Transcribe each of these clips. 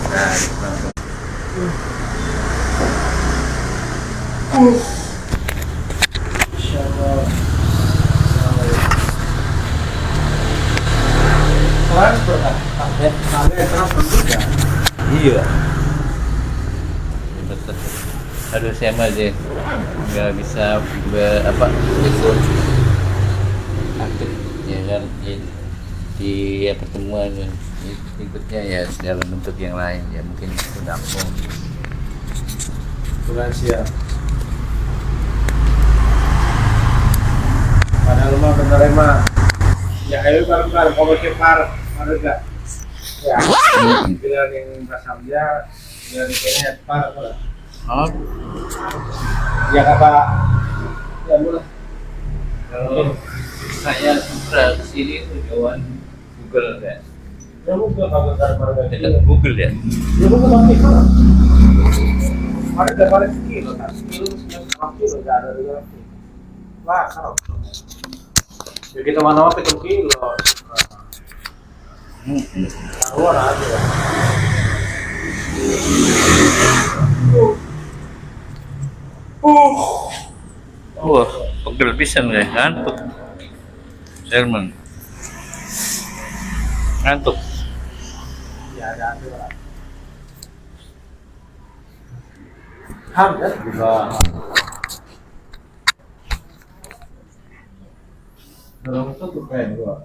Nah, langsung. Insyaallah. Transport kan? Ada transport juga. Iya. Betul. Aduh, saya mah aja nggak bisa ikut aktif ya kan di pertemuan ikutnya ya dalam bentuk yang lain ya mungkin itu dampung. Bulan siap. Padahal mah bener mah. Ya ayo bareng-bareng kalau kepar ada enggak? Ya. Bila yang Basamja dari kayaknya par. Oh, Ya kata ya mulai. kalau saya sudah kesini tujuan Google ya. Ya mungkin kalau bareng-bareng Dekat Google ya. ya mungkin nanti kan. Ada balik kilo kan. Kilo enggak ada di dalam. Wah, kalau. Ya kita mana apa kilo. Taruhan aja ya. Wah, pegel pisan ya, ngantuk. Sherman. Ngantuk. Ya ada lah. Ham ya juga. Dalam itu tuh keren gua.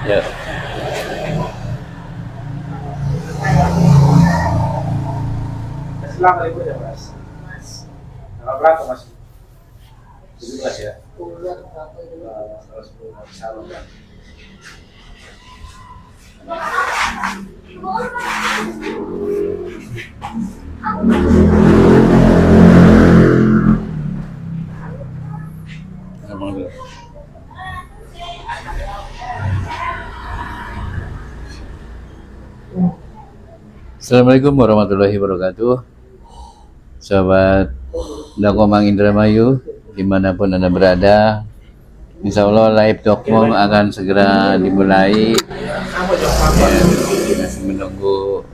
Ya. Assalamualaikum ya mas. Tanggal berapa mas? 17 ya. Tanggal 10 Maret ya. Emang dulu. Assalamualaikum warahmatullahi wabarakatuh. Sahabat Dakomang Indramayu dimanapun Anda berada, Insya Allah live Dokmong akan segera dimulai. Ya, kita masih menunggu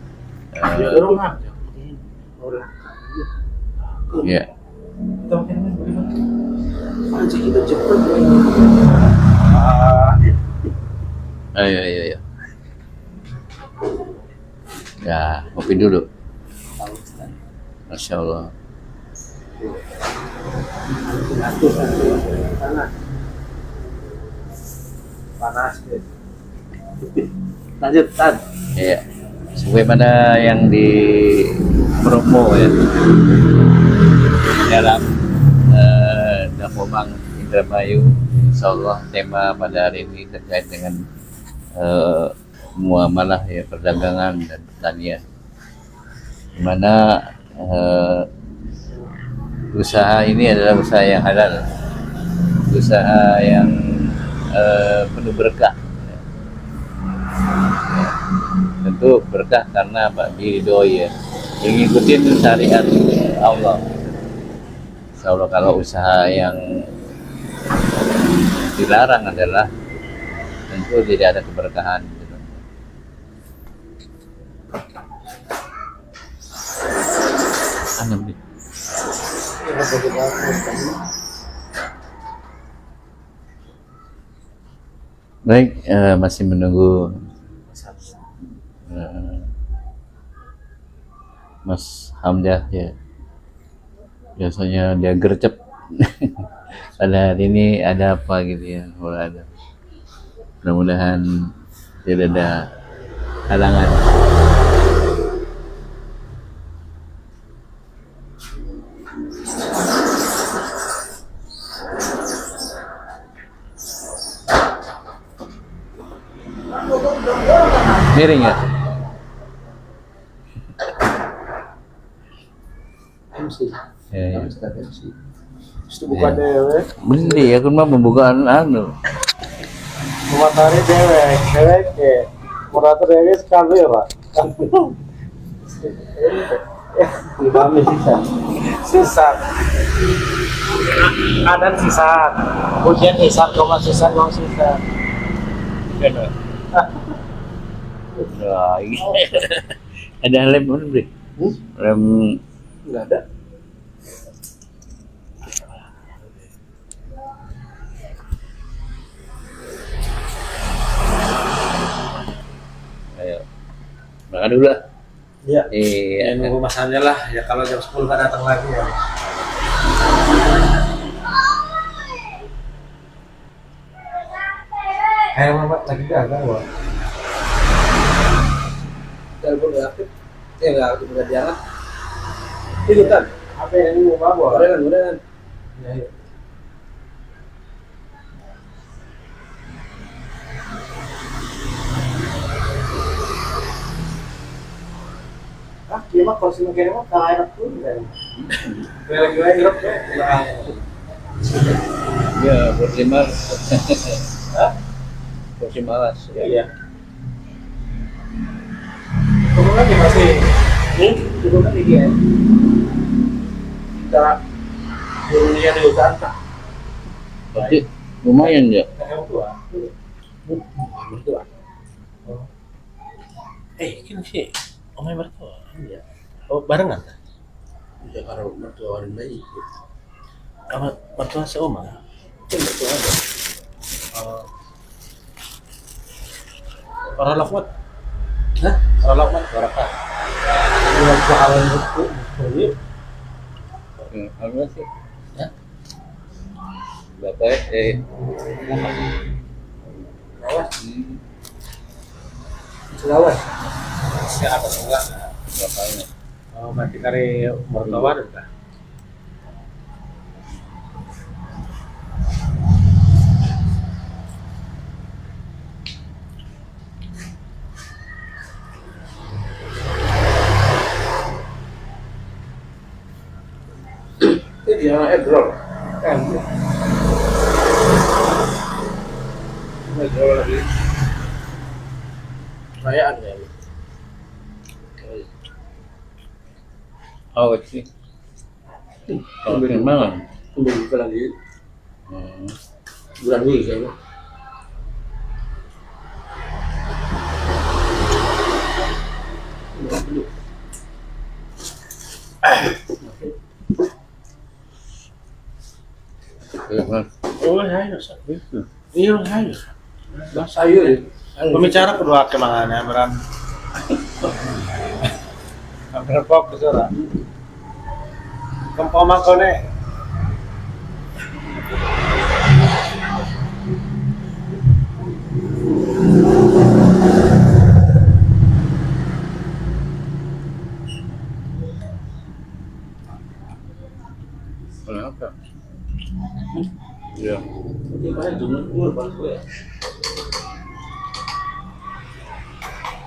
ya. Ayo, ayo, ayo. Ya, kopi dulu. Masya Allah. Panas deh. Lanjut Tan. Ya, sebagaimana yang di promo ya dalam Dakomang Indramayu, Insya Allah tema pada hari ini terkait dengan muamalah ya, perdagangan dan pertanian, di mana usaha ini adalah usaha yang halal, usaha yang penuh berkah. Ya, tentu berkah karena apa? Diridhoi ya, mengikuti syariat Allah. Insya Allah kalau usaha yang dilarang adalah tentu tidak ada keberkahan. Baik, masih menunggu Mas Hamdah ya. Biasanya dia gercep. Pada hari ini ada apa gitu ya? Ada. Mudah-mudahan tidak ada halangan. Miring ya? MC. Ya, ya. MC. Itu bukan dewek. Beli ya, kan mah pembukaan anu. Matahari dewek, dewek ke. Muratur dewek sekali lah. Imam sisa. Sesat. Adan sisat. Hujan sisat, koma sisat, gong sisat. Kan. Wah, ada lem mana beli? Lem Enggak ada. ayo. Makan dulu lah. Iya. Iya. Ya, nunggu masanya lah. Ya kalau jam 10 kan datang lagi ya. Ayo Mamat lagi gagal gua. Telepon nggak aktif. Ya nggak aktif nggak diangkat. Itu kan. Apa yang ini mau bawa? Udah kan. Ya, ya. Dia mah kalau sih mungkin mah kalah enak tuh kan. Lagi drop ya. Ya, porsi malas. Hah? Porsi malas. Iya. Turun lagi masih. Turun lagi dia. Kita turunnya di hutan tak. Tapi lumayan ya. Yang tua. Mertua. Kan sih. Omai mertua. Iya. Oh, barengan? Ya kalau mertua orang bayi. Apa mertua seoma? Itu mertua ada. Orang Lokmat. Hah? Orang Lokmat, orang apa? Orang kawan itu. Apa sih? Ya? Bapak Lawas. Lawas. Siapa enggak? bapaknya. Oh, berarti dari mertua ada. Itu dia airdrop. Kan. Airdrop lagi. Perayaan ya. Oh, sih. Oh, malam. Udah buka lagi. Bulan ini kayaknya. Oh, ayo, sabi. Iyo, ayo. Basta ayo. Pembicara kedua kemangannya, beran. Hampir fokus ora. Kempo mangkone. Kenapa? Iya.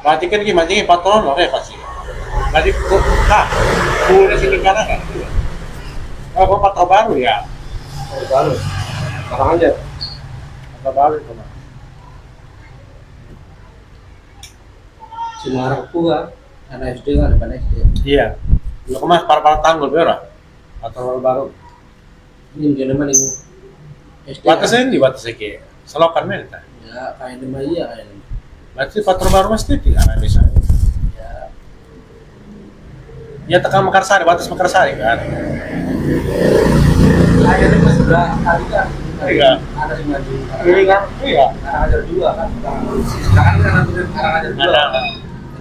Berarti kan gimana sih patron loh ya pasti. Berarti boleh sini kanan kan? Oh, patron baru ya? Baru. Sekarang aja. Patron baru itu mah. Semarang pula anak SD kan depan SD. Iya. Lu kemas para tanggul berapa? Patron baru. Ini mungkin mana yang SD. Batasnya di batasnya ke. Selokan mana? Ya kayak nama iya kayak. Berarti patron baru mesti di arah desa. Ya Ya tekan Mekarsari, batas Mekarsari kan. ada yang masih belah tadi kan. Iya. Ada yang maju. Ini kan? Iya. Ada dua kan. Sekarang kan ada dua. Ada.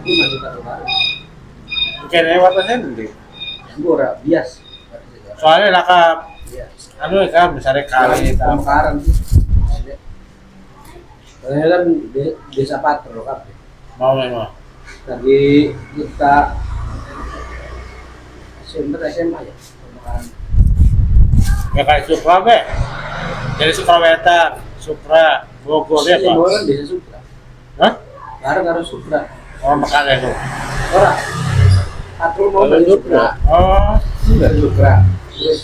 Itu maju ke baru. Mungkin ini batasnya nanti. Itu ora bias. Soalnya laka Iya. anu kan misalnya kali Pemekaran sih. Soalnya kan desa Patro kan. mau memang. Lagi kita SMA ya. Pemekaran. Ya kayak Supra be. Jadi Supra Wetan, Supra Bogor ya Iya, Pak. orang desa Supra. Hah? Sekarang harus Supra. Oh makanya itu. Orang. Patro mau Kalau dari Supra. Supra. Oh, Enggak Supra. Terus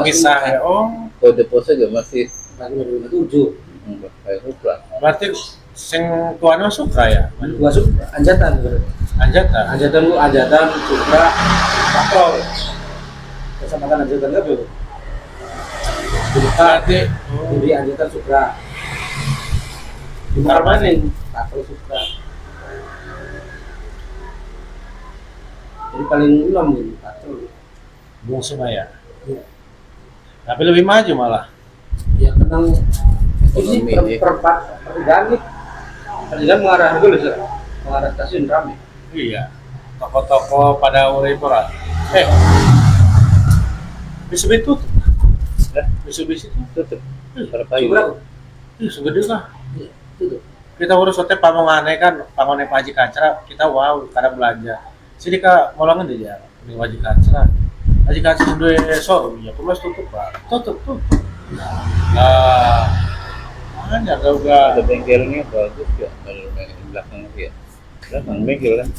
bisa ya. Oh, Kode pose juga masih lagi 2007. kayak Supra. berarti Sing tuane suka ya. Gua suka anjatan berarti. Anjatan. Anjatan lu anjatan suka patrol. Kecamatan anjatan enggak tuh? Berarti Jadi anjatan suka. Di Marmaning patrol suka. Jadi paling ulam gitu patrol. Bung Sumaya. Tapi lebih maju malah. Ya kenang ini Ekonomi, pertigaan nih. Pertigaan mengarah dulu sih. Mengarah stasiun ramai. Iya. Toko-toko pada Uripora. Mitsubishi tutup. Mitsubishi tutup. Berapa Berapa? Segede lah. Itu. Kita urus hotel pamongane kan, pamongane Pak Haji Kacra, kita wow karena belanja. Sini ka molangan dia, di Haji Kacra. Haji Kacra dua showroom ya, kemas tutup pak, tutup. Nah, mana juga ada bengkelnya bagus ya kalau di belakang ya. Belakang bengkel kan.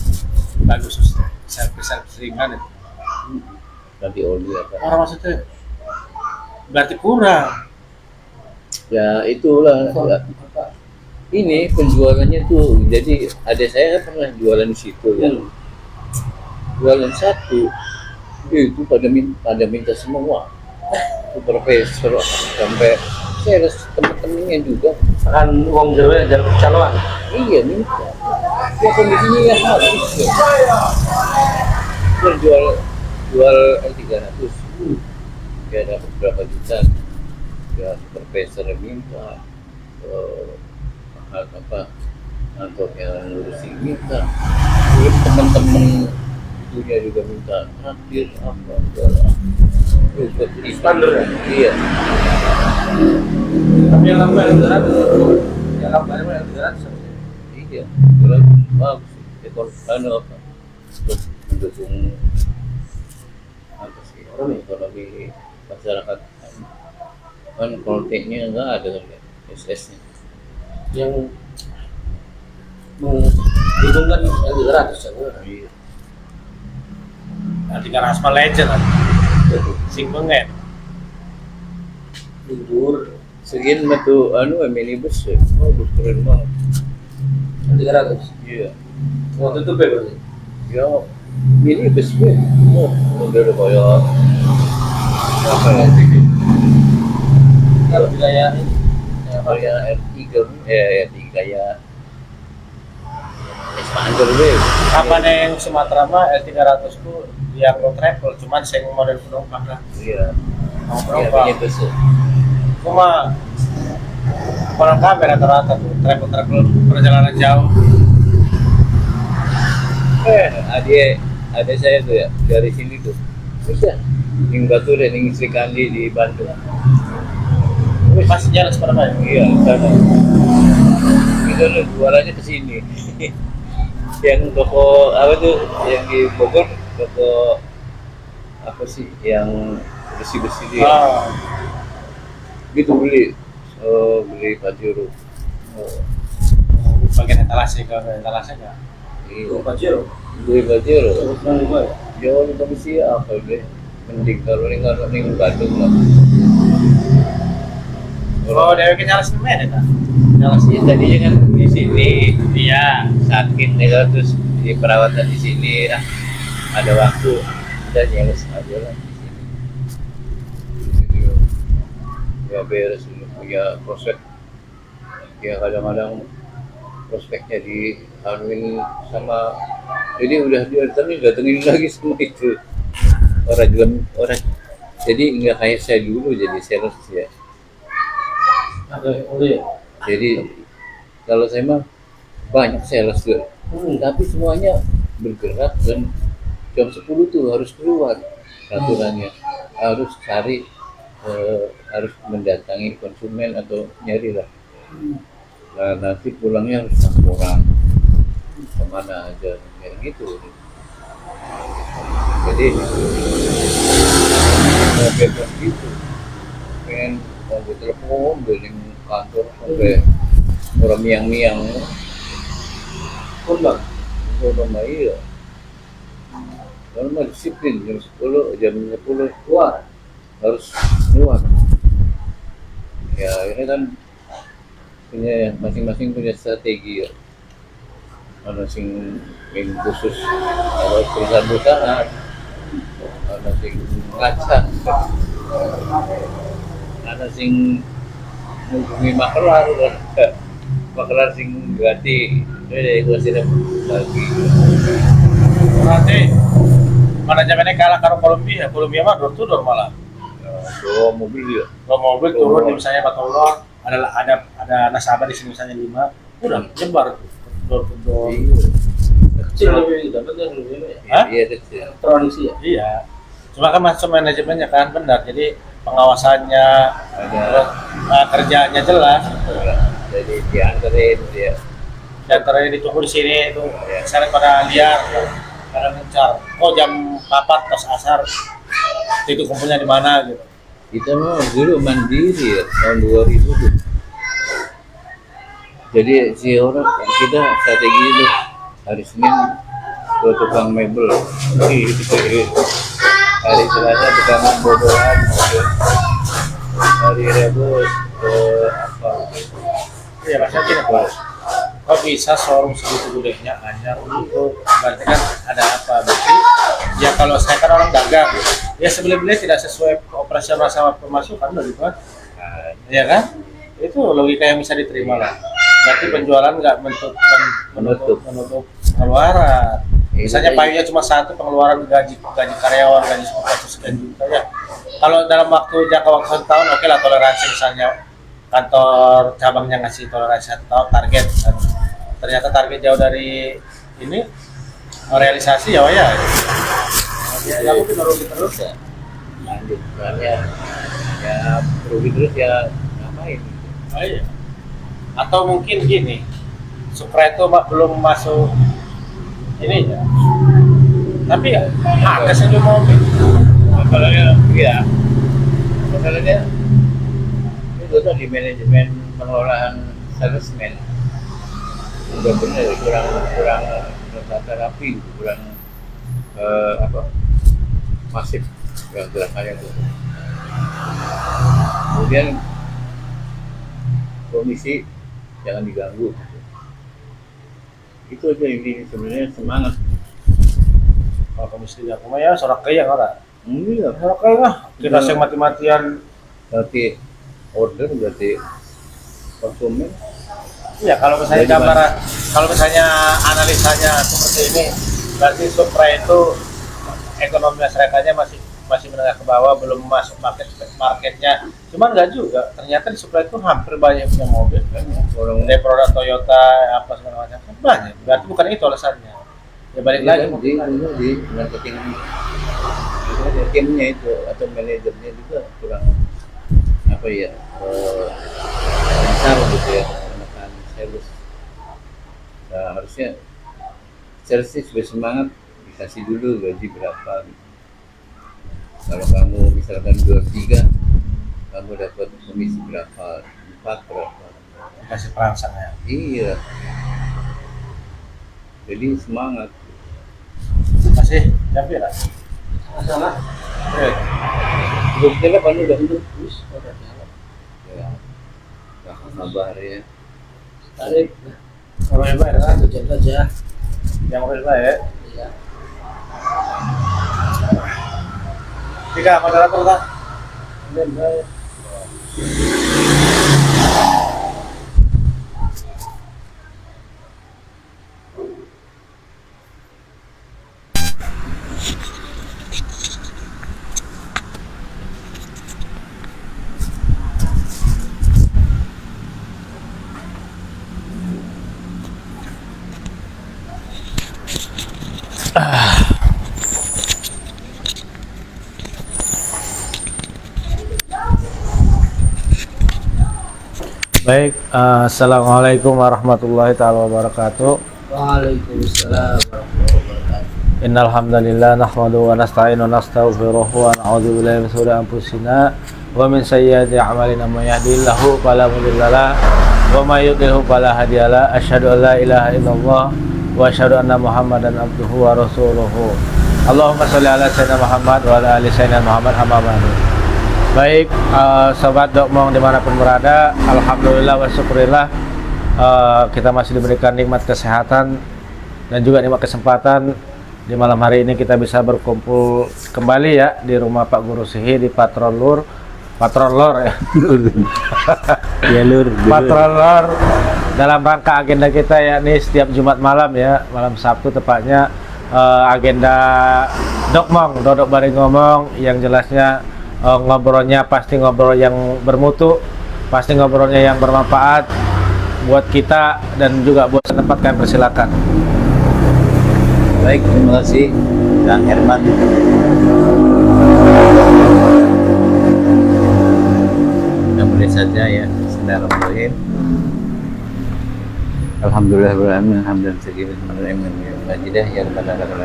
bagus, servis ringan itu. Ganti oli apa. Orang maksudnya berarti kurang. Ya itulah. Ya. Ini penjualannya tuh, jadi ada saya kan pernah jualan di situ ya. Jualan satu itu pada minta semua. Itu profesor sampai saya harus teman-temannya juga. Kan uang Jawa jalur calon. Iya minta. Ya kondisinya ya habis ya. Dia jual L300. Dia dapat berapa juta? Ya profesor minta. Apa kantor yang ngurusin minta. Terus teman-teman itunya juga minta hadir apa segala. Standar ya? Iya. Tapi yang lama yang 200. Yang lama yang 200. Iya. Jualan bagus. Ekonomi apa? Untuk mendukung apa sih? Ekonomi masyarakat. Kan konteknya enggak ada kan ya? SS-nya. Yang menghubungkan yang 200 ya. Iya. Nanti kan aspal legend kan, sing pengen. Libur Sekian batu minibus ya. Oh, keren banget. yang 300. Iya. Mau tutup ya berarti? Ya, minibus ya. Oh, udah kayak apa ya? Kalau wilayah ini Kayak R3 R3 kayak expander deh. Apa nih yang Sumatera mah L300 tuh yang road travel, cuman sing model penumpang kan. Iya. Mau Iya, penumpang. minibus ya. Cuma orang kami rata-rata tuh travel perjalanan jauh. Ada saya tuh ya dari sini tuh. Bisa. Ning Batu dan ning Sri Kandi di Bandung. Masih jalan sepeda ya? Iya, sana. Itu loh, jualannya ke sini. Yang toko apa tuh? Yang di Bogor, toko apa sih? Yang besi-besi dia. Oh, Gitu beli. Beli Pajero. bagian etalase ke etalase nggak? Iya. Pajero. Beli Pajero. Yang gua ya. Jauh lebih besi apa deh? Mending kalau ning Bandung lah. Oh, dewe ke jalan semen ya kan? Sih tadinya kan di sini Iya. sakit ya terus di perawatan di sini ada waktu dan nyales aja lah di sini. Gitu. Ya beres dulu punya prospek. Ya kadang-kadang prospeknya dianuin sama jadi udah datengin lagi semua itu orang jadi nggak kayak saya dulu jadi sales ya. Oke. Jadi kalau saya mah banyak sales tuh, tapi semuanya bergerak dan jam 10 tuh harus keluar aturannya, harus cari harus mendatangi konsumen atau nyari lah. Nah, nanti pulangnya harus laporan kemana aja kayak gitu. Jadi bebas gitu, pengen mau telepon dari kantor sampai orang miang-miang Kumbang. orang iya normal disiplin jam 10 keluar harus keluar ya ini kan punya masing-masing punya strategi ya. Ada sing khusus kalau perusahaan-perusahaan, ada sing ngaca, ada sing menghubungi makelar, makelar sing ganti, itu hasilnya lagi. Berarti manajemennya kalah karo Kolombia. Kolombia mah door to door malah. Bawa mobil dia. Kalau mobil turun di misalnya Batolor, ada nasabah di sini misalnya 5, udah nyebar tuh door to door. Kecil lebih dapat kan lebih ya. Hah? Iya kecil. Produksi ya. Iya. Cuma kan masuk manajemennya kan benar. Jadi pengawasannya, terus, kerjaannya jelas. Jadi dianterin dia. Dan ternyata ditunggu di sini itu misalnya pada liar, pada ngejar. Oh jam 4 pas asar, itu kumpulnya di mana gitu. Kita mah dulu mandiri ya, tahun 2000 tuh. Jadi si orang kita strategi itu hari Senin ke tukang mebel, hari Selasa tukang bodohan, hari Rabu ke apa? Iya maksudnya gini Pak, kok bisa showroom segitu gedenya hanya untuk berarti kan ada apa berarti? Ya kalau saya kan orang dagang, ya sebeli-beli tidak sesuai operasional sama pemasukan dari kan, ya kan? Itu logika yang bisa diterima lah. Berarti penjualan nggak menutup pengeluaran. Misalnya payungnya cuma satu, pengeluaran gaji karyawan, gaji sekian juta ya. Kalau dalam jangka waktu 1 tahun, oke lah toleransi misalnya kantor cabangnya ngasih toleransi 1 tahun target. Dan ternyata target jauh dari ini realisasi ya, ya. Ya, lakukan rugi terus ya. Lanjut, soalnya ya rugi terus ya ngapain? Oh, iya. Atau mungkin gini, Supra itu belum masuk ini ya. Tapi ya, ada saja mobil. Masalahnya, iya. Masalahnya itu tadi manajemen pengelolaan salesman udah benar kurang tata rapi, kurang masif gerakannya tuh. Kemudian komisi jangan diganggu. Itu aja ini sebenarnya semangat. Kalau komisi tidak ya sorak kaya orang. Iya. Sorak kaya lah. Kita yang mati-matian. Berarti order berarti konsumen. Iya kalau misalnya kalau misalnya analisanya seperti ini, berarti Supra itu ekonomi masyarakatnya masih menengah ke bawah, belum masuk marketnya. Cuman nggak juga. Ternyata di Supra itu hampir banyak punya mobil kan. Dari produk Toyota apa segala macam kan banyak. Berarti bukan itu alasannya. Ya balik lagi di marketing timnya itu atau manajernya juga kurang apa ya besar gitu ya menekan sales. Nah, harusnya sales sudah semangat dikasih dulu gaji berapa gitu. Kalau kamu misalkan 23 kamu dapat komisi berapa, 4 berapa, kasih perangsang ya. iya, jadi semangat. Masih jampi lah. Masalah. Belum jalan kan udah Terus udah jalan. ya, gak sabar ya. Tarik. Kalau hebat ya, Satu jam saja. yang hebat ya. Iya. 3 moderator tak? Benar. Baik, assalamualaikum warahmatullahi taala wabarakatuh. Waalaikumsalam warahmatullahi wabarakatuh. Innal hamdalillah nahmaduhu wa nasta'inu wa nastaghfiruh wa na'udzu billahi min shururi anfusina wa min sayyiati a'malina may yahdihillahu fala mudilla lahu wa may yudlilhu fala hadiyalah. Asyhadu an la ilaha illallah wa asyhadu anna Muhammadan abduhu wa rasuluhu. Allahumma shalli ala sayyidina Muhammad wa ala ali sayyidina Muhammad amma ba'du. Baik, sobat Dokmong dimanapun berada, alhamdulillah wa syukurillah, kita masih diberikan nikmat kesehatan dan juga nikmat kesempatan di malam hari ini kita bisa berkumpul kembali ya di rumah Pak Guru Sihi di Patrol Lor ya. Ya Lur. Patrol Lor dalam rangka agenda kita yakni setiap Jumat malam ya, malam Sabtu tepatnya, agenda Dokmong, dodok bareng ngomong, yang jelasnya ngobrolnya pasti ngobrol yang bermutu, pasti ngobrolnya yang bermanfaat buat kita dan juga buat tempat. Kami persilakan. Baik, terima kasih Kang Herman. Kita mulai saja ya. Bismillahirrahmanirrahim. Alhamdulillahirrahmanirrahim. Alhamdulillahirrahmanirrahim. Ya Rabbal alamin.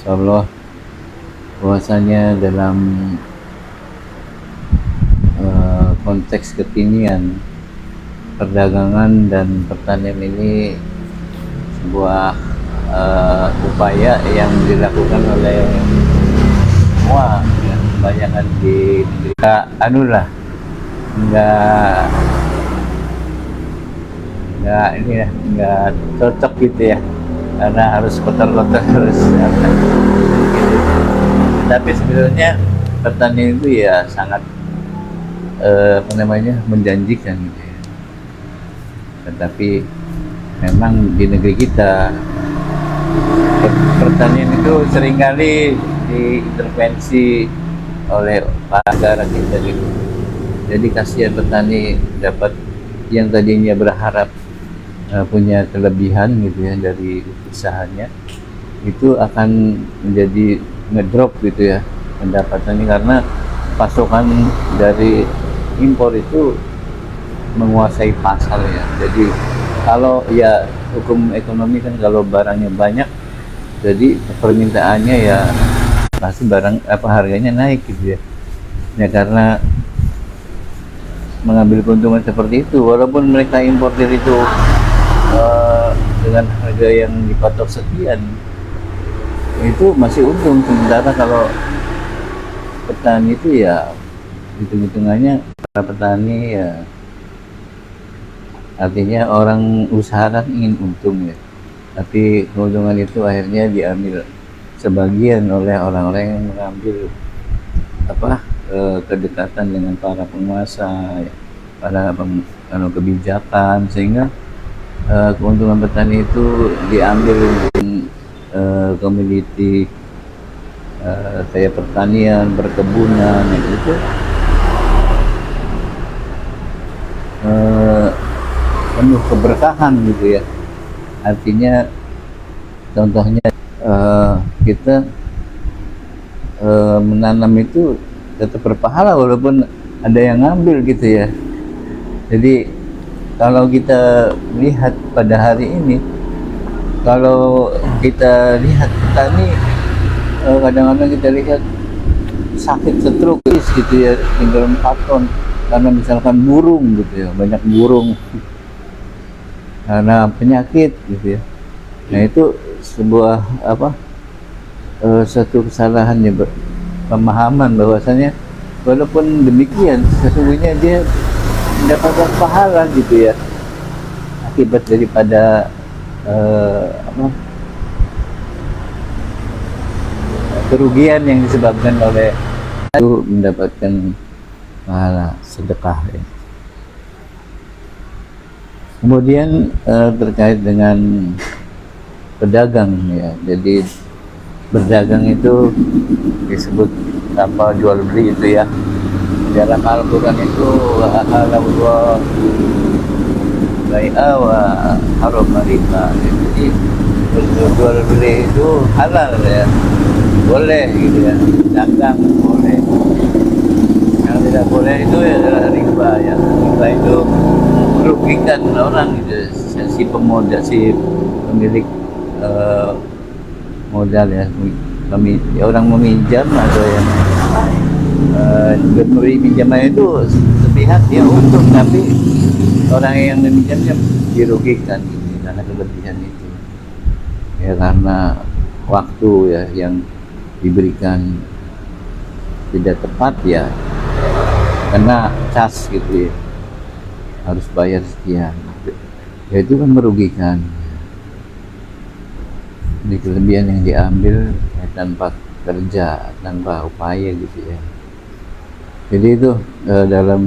Insyaallah bahwasanya dalam konteks kekinian perdagangan dan pertanian ini sebuah upaya yang dilakukan oleh semua ya, kebanyakan di negeri anulah nggak cocok gitu ya, karena harus kotor-kotor harus apa, gitu. Tapi sebenarnya pertanian itu ya sangat menjanjikan gitu ya. Tetapi memang di negeri kita pertanian itu seringkali diintervensi oleh negara kita gitu. Jadi kasihan petani dapat yang tadinya berharap punya kelebihan gitu ya dari usahanya, itu akan menjadi ngedrop gitu ya pendapatannya, karena pasokan dari impor itu menguasai pasar ya. Jadi kalau ya hukum ekonomi kan kalau barangnya banyak, jadi permintaannya ya pasti harganya naik gitu ya. Ya karena mengambil keuntungan seperti itu, walaupun mereka importir itu dengan harga yang dipatok sekian, itu masih untung. Sementara kalau petani itu ya hitung-hitungannya, para petani ya artinya orang usaha kan ingin untung ya, tapi keuntungan itu akhirnya diambil sebagian oleh orang-orang yang mengambil kedekatan dengan para penguasa ya, para kebijakan, sehingga keuntungan petani itu diambil komoditi kayak pertanian, perkebunan itu penuh keberkahan gitu ya. Artinya contohnya kita menanam itu tetap berpahala walaupun ada yang ngambil gitu ya. Jadi kalau kita lihat pada hari ini, kalau kita lihat petani, kadang-kadang kita lihat sakit stroke gitu ya, tinggal 4 ton karena misalkan burung gitu ya, banyak burung karena penyakit gitu ya. Nah itu sebuah satu kesalahan ya, pemahaman bahwasanya walaupun demikian sesungguhnya dia mendapatkan pahala gitu ya, akibat daripada kerugian yang disebabkan oleh itu, mendapatkan pahala sedekah ya. Kemudian terkait dengan pedagang ya, jadi berdagang itu disebut tanpa jual beli itu ya. Dalam Al-Quran itu halalullah bai'a wa harama riba. Jadi jual beli itu halal ya, boleh gitu ya, dagang boleh. Yang tidak boleh itu ya adalah riba ya. Riba itu merugikan orang gitu, si pemodal, si pemilik modal ya, orang meminjam atau yang juga memberi pinjaman itu sepihak dia untung, tapi orang yang meminjamnya dirugikan gitu, karena kelebihan itu ya, karena waktu ya yang diberikan tidak tepat ya, karena cas gitu ya, harus bayar sekian ya, itu kan merugikan. Ini kelebihan yang diambil ya, tanpa kerja, tanpa upaya gitu ya. Jadi itu dalam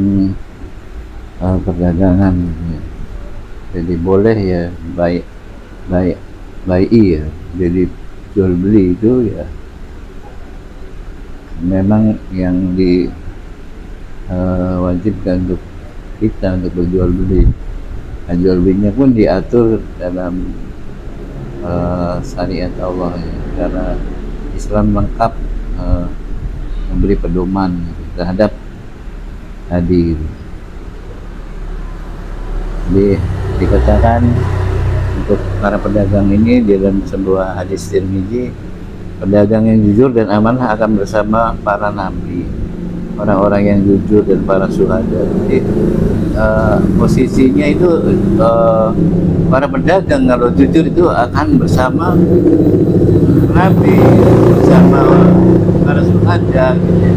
perdagangan ya. Jadi boleh ya baik ya, jadi jual beli itu ya memang yang diwajibkan untuk kita untuk berjual beli. Nah, jual belinya pun diatur dalam syariat Allah ya, karena Islam lengkap memberi pedoman terhadap tadi. Jadi dikatakan untuk para pedagang ini dalam sebuah hadis Tirmizi, pedagang yang jujur dan amanah akan bersama para nabi, orang-orang yang jujur dan para syuhada. Jadi posisinya itu para pedagang kalau jujur itu akan bersama nabi, bersama para syuhada gitu ya.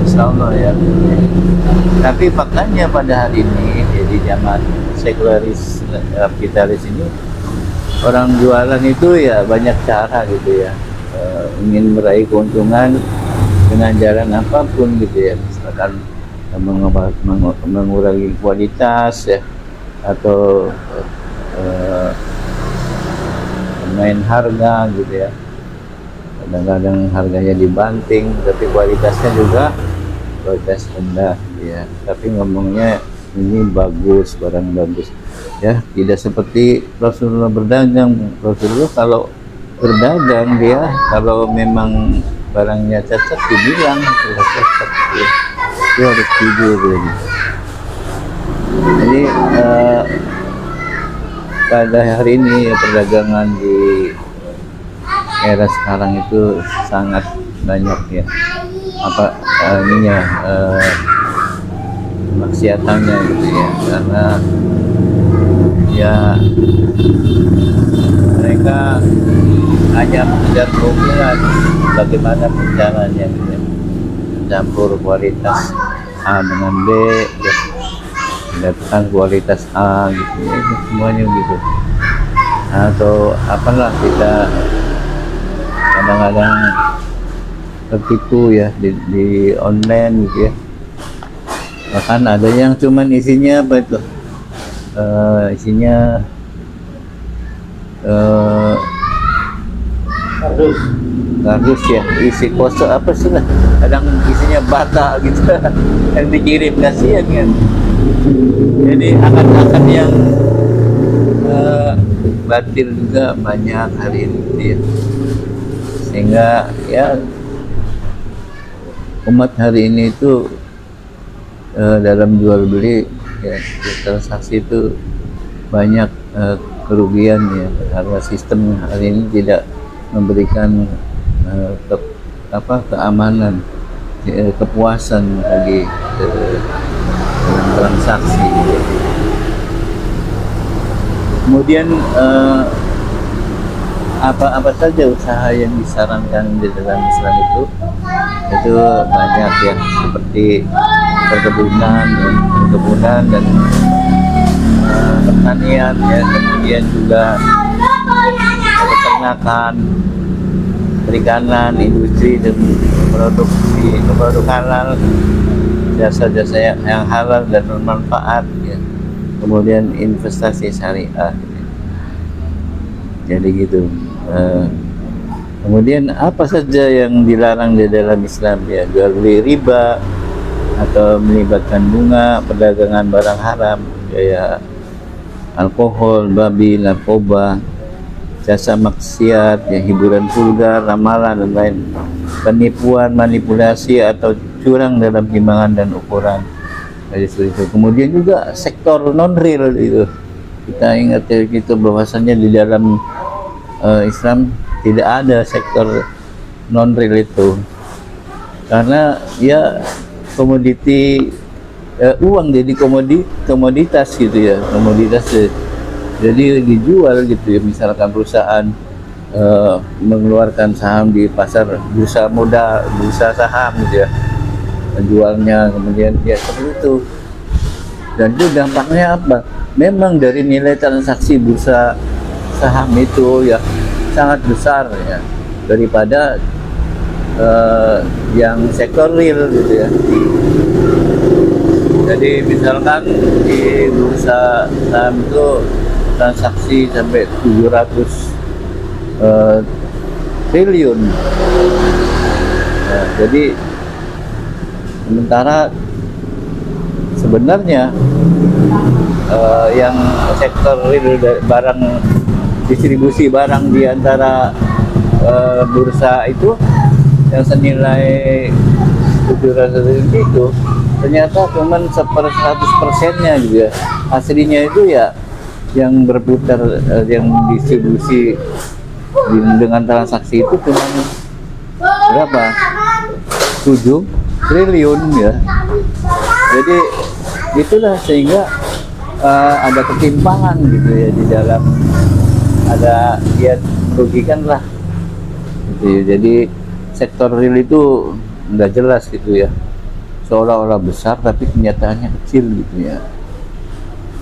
Insya Allah ya. Tapi faktanya pada hari ini di zaman sekularis kapitalis ini, orang jualan itu ya banyak cara gitu ya, ingin meraih keuntungan dengan jalan apapun gitu ya, misalkan mengurangi kualitas ya, atau main harga gitu ya. Kadang-kadang harganya dibanting tapi kualitasnya juga kualitas rendah ya, tapi ngomongnya ini bagus, barang bagus ya. Tidak seperti Rasulullah berdagang. Rasulullah kalau berdagang dia kalau memang barangnya cacat dibilang sudah cacat ya, dia harus jujur gitu. Jadi pada hari ini perdagangan di era sekarang itu sangat banyak ya maksiatannya gitu ya, karena ya mereka hanya mengejar keunggulan, bagaimana caranya gitu ya, campur kualitas A dengan B ya, mendapatkan kualitas A gitu ya, semuanya gitu. Atau apalah, kita kadang-kadang tertipu ya di online gitu ya. Bahkan ada yang cuman isinya apa itu, isinya kardus ya, isi kosong apa sih lah, kadang isinya bata gitu yang dikirim, kasihan kan. Jadi akan yang batil juga banyak hari ini ya. Sehingga ya umat hari ini itu dalam jual beli ya, transaksi itu banyak kerugian ya, karena sistem hari ini tidak memberikan keamanan, kepuasan bagi dalam transaksi. Kemudian apa saja usaha yang disarankan di dalam Islam itu banyak ya, seperti perkebunan dan pertanian ya, kemudian juga peternakan, perikanan, industri dan produk halal, jasa-jasa yang halal dan bermanfaat ya. Kemudian investasi syariah gitu. Jadi gitu. Kemudian apa saja yang dilarang di dalam Islam ya, jual beli riba atau melibatkan bunga, perdagangan barang haram kayak alkohol, babi, narkoba, jasa maksiat, ya, hiburan vulgar, ramalan dan lain, penipuan, manipulasi atau curang dalam timbangan dan ukuran. Jadi seperti itu. Kemudian juga sektor non real itu, kita ingat ya gitu, bahwasannya di dalam Islam tidak ada sektor non real itu. karena ya komoditi uang jadi komoditas gitu ya, komoditas jadi dijual gitu ya. Misalkan perusahaan mengeluarkan saham di pasar bursa modal, bursa saham gitu ya, jualnya kemudian ya seperti itu. Dan itu dampaknya apa? Memang dari nilai transaksi bursa saham itu ya sangat besar ya daripada yang sektor real gitu ya. Jadi misalkan di bursa saham itu transaksi sampai 700 triliun. Nah, jadi sementara sebenarnya yang sektor real barang, distribusi barang di antara bursa itu yang senilai 700 triliun itu ternyata cuma 100%-nya gitu ya. Aslinya itu ya yang berputar, yang distribusi dengan transaksi itu cuma berapa? 7 triliun ya. Jadi itulah sehingga ada ketimpangan gitu ya di dalam, ada dia merugikan lah gitu ya. Jadi sektor real itu nggak jelas gitu ya, seolah-olah besar tapi kenyataannya kecil gitu ya.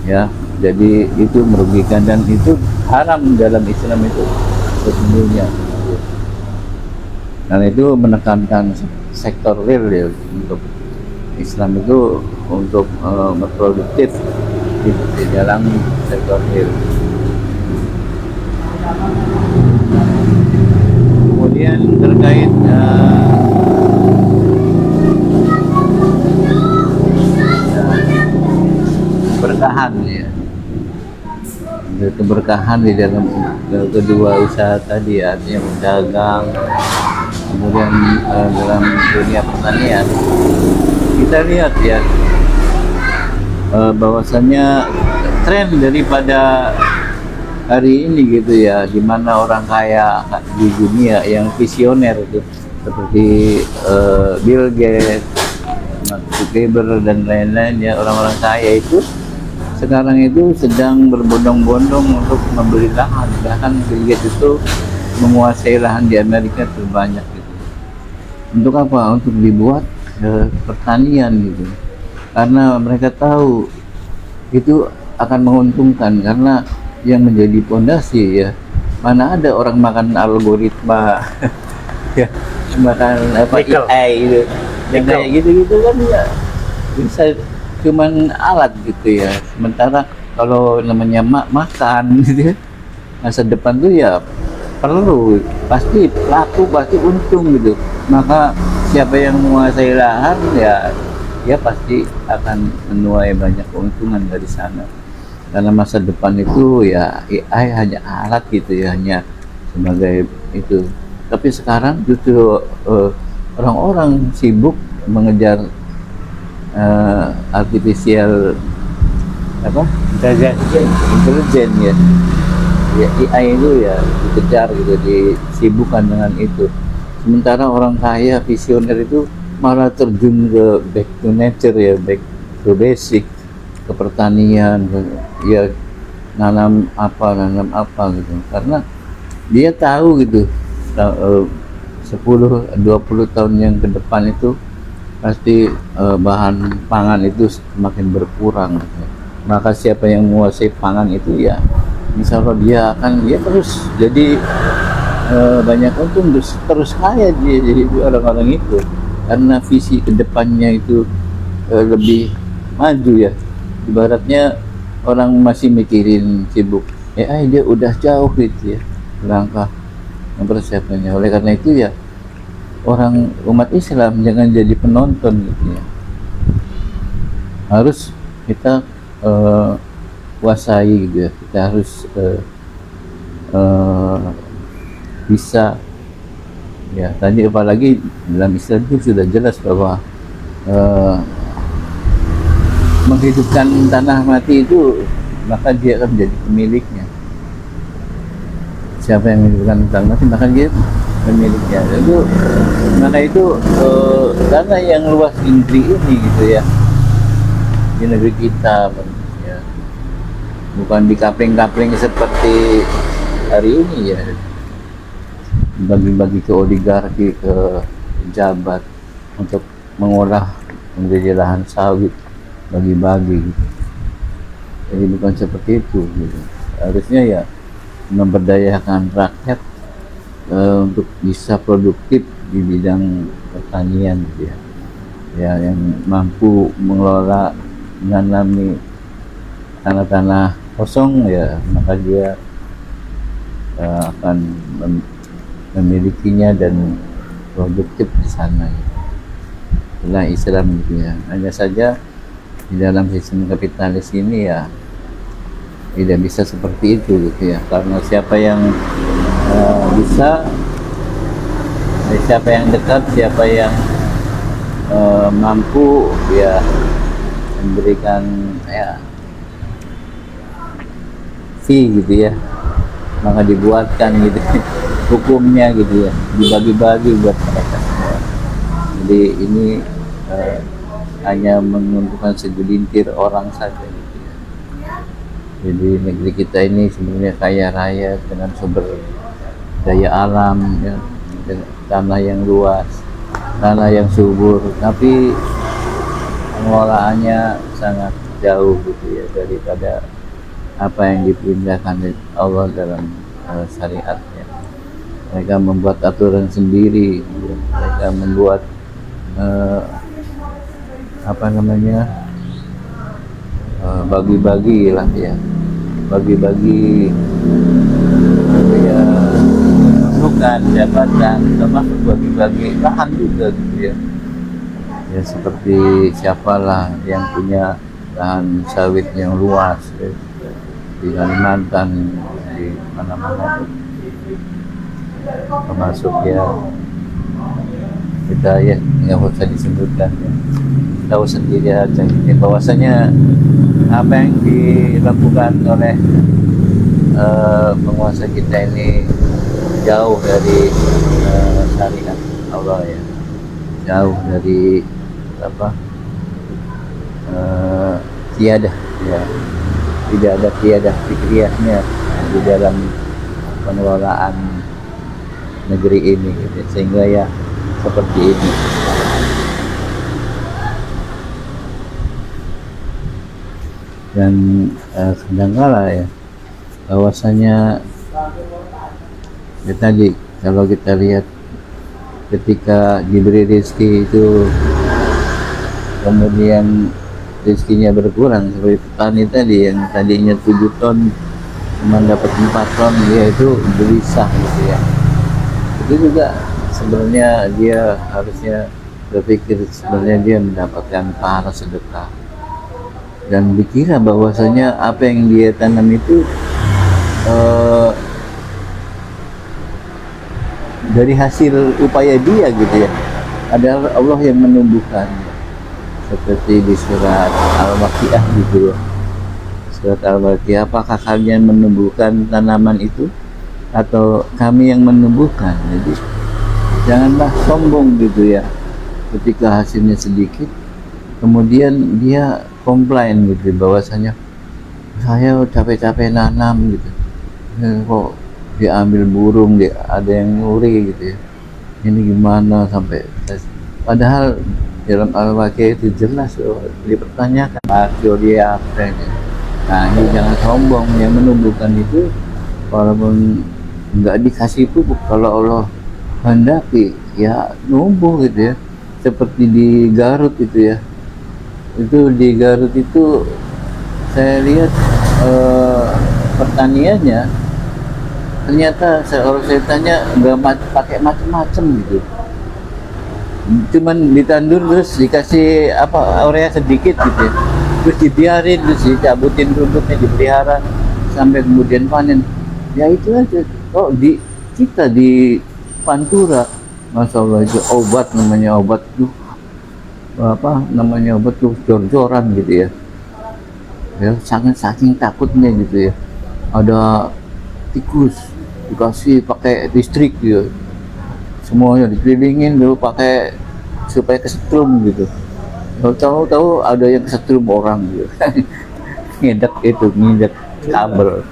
Ya, jadi itu merugikan dan itu haram dalam Islam itu sesungguhnya. Dan itu menekankan sektor real ya, untuk Islam itu untuk berproduktif di dalam sektor real. Kemudian terkait keberkahan ya, keberkahan di dalam kedua usaha tadi ya, artinya berdagang, kemudian dalam dunia pertanian kita lihat ya bahwasannya tren daripada hari ini gitu ya, di mana orang kaya di dunia yang visioner itu seperti Bill Gates, Mark Zuckerberg dan lain-lain ya, orang-orang kaya itu sekarang itu sedang berbondong-bondong untuk membeli lahan. Bahkan Bill Gates itu menguasai lahan di Amerika terbanyak gitu. Untuk apa? Untuk dibuat pertanian gitu. Karena mereka tahu itu akan menguntungkan, karena yang menjadi pondasi ya, mana ada orang makan algoritma ya, makan apa AI gitu. Yang kayak gitu-gitu kan ya bisa cuman alat gitu ya. Sementara kalau namanya makan gitu ya, masa depan tuh ya perlu, pasti laku, pasti untung gitu. Maka siapa yang menguasai lahan ya, dia pasti akan menuai banyak keuntungan dari sana. Karena masa depan itu ya AI hanya alat gitu ya, hanya sebagai itu. Tapi sekarang justru orang-orang sibuk mengejar artificial intelijen ya. Ya AI itu ya dikejar gitu, disibukkan dengan itu. Sementara orang kaya visioner itu malah terjun ke back to nature ya, back to basic, ke pertanian, ya nanam apa gitu. Karena dia tahu gitu 10-20 tahun yang ke depan itu pasti bahan pangan itu semakin berkurang. Maka siapa yang menguasai pangan itu ya, insya Allah dia akan terus jadi banyak untung, terus kaya dia jadi orang-orang itu, karena visi kedepannya itu lebih maju ya. Ibaratnya orang masih mikirin sibuk dia udah jauh gitu ya langkah mempersiapkannya. Oleh karena itu ya, orang umat Islam jangan jadi penonton gitu ya, harus kita kuasai gitu ya. Kita harus bisa ya, tadi apalagi dalam Islam itu sudah jelas bahwa menghidupkan tanah mati itu, maka dia akan menjadi pemiliknya. Siapa yang menghidupkan tanah mati, maka dia pemiliknya itu mana itu tanah yang luas di negeri ini gitu ya, di negeri kita ya. Bukan di kapling-kapling seperti hari ini ya, bagi-bagi ke oligarki, ke pejabat untuk mengolah menjadi lahan sawit, bagi-bagi gitu. Jadi bukan seperti itu gitu. Harusnya ya memberdayakan rakyat untuk bisa produktif di bidang pertanian gitu ya. Ya, yang mampu mengelola, menanami tanah-tanah kosong ya, maka dia akan memilikinya dan produktif di sana ya. Itulah Islam gitu ya. Hanya saja di dalam sistem kapitalis ini ya tidak bisa seperti itu gitu ya, karena siapa yang bisa, siapa yang dekat, siapa yang mampu ya memberikan ya fee gitu ya, maka dibuatkan gitu hukumnya gitu ya, dibagi-bagi buat mereka semua. Jadi ini hanya menguntungkan segelintir orang saja gitu ya. Jadi negeri kita ini sebenarnya kaya raya dengan sumber daya alam ya, dengan tanah yang luas, tanah yang subur, tapi pengelolaannya sangat jauh gitu ya daripada apa yang diperintahkan Allah dalam syariatnya. Mereka membuat aturan sendiri, mereka membuat bagi-bagi lah ya, bagi-bagi ya bukan jabatan, termasuk bagi-bagi lahan juga gitu ya. Ya seperti siapalah yang punya lahan sawit yang luas ya, di Kalimantan, di mana-mana, termasuk ya kita ya nggak usah disebutkan ya, tahu sendiri aja ya, bahwasanya apa yang dilakukan oleh penguasa kita ini jauh dari syariat Allah ya, jauh dari tiada ya, tidak ada tiada fikriyahnya di dalam pengelolaan negeri ini gitu. Sehingga ya seperti ini. Dan kadangkala ya bahwasanya ya tadi kalau kita lihat ketika diberi rezeki itu kemudian rezekinya berkurang, seperti petani tadi yang tadinya 7 ton cuma dapat 4 ton, dia itu gelisah gitu ya. Itu juga sebenarnya dia harusnya berpikir sebenarnya dia mendapatkan pahala sedekah dan dikira bahwasanya apa yang dia tanam itu dari hasil upaya dia gitu ya, adalah Allah yang menumbuhkan, seperti di surat Al-Waqiah gitu ya. Surat Al-Waqiah, apakah kalian menumbuhkan tanaman itu atau kami yang menumbuhkan? Jadi janganlah sombong gitu ya ketika hasilnya sedikit kemudian dia komplain gitu bahwasanya saya capek-capek nanam gitu, kok diambil burung, ada yang nyuri gitu ya, ini gimana sampai, padahal dalam Al-Waqiah itu jelas dipertanyakan hasil dia apa ini. Nah ini jangan sombong, yang menumbuhkan itu walaupun nggak dikasih pupuk, kalau Allah hendaki ya numbuh gitu ya, seperti di Garut itu ya. Itu di Garut itu saya lihat pertaniannya ternyata kalau saya tanya nggak pakai macam-macam gitu, cuman ditandur terus dikasih urea sedikit gitu ya, terus dibiarin, terus dicabutin rumputnya, dipelihara sampai kemudian panen. Ya itu aja. Oh kita di Pantura, Masya Allah, itu obat namanya obat tuh obat tuh jor-joran gitu ya. Ya saking takutnya gitu ya, ada tikus dikasih pakai listrik gitu, semuanya dikelilingin dulu pakai supaya kesetrum gitu. Tahu-tahu ada yang kesetrum orang gitu. Ngidek kabel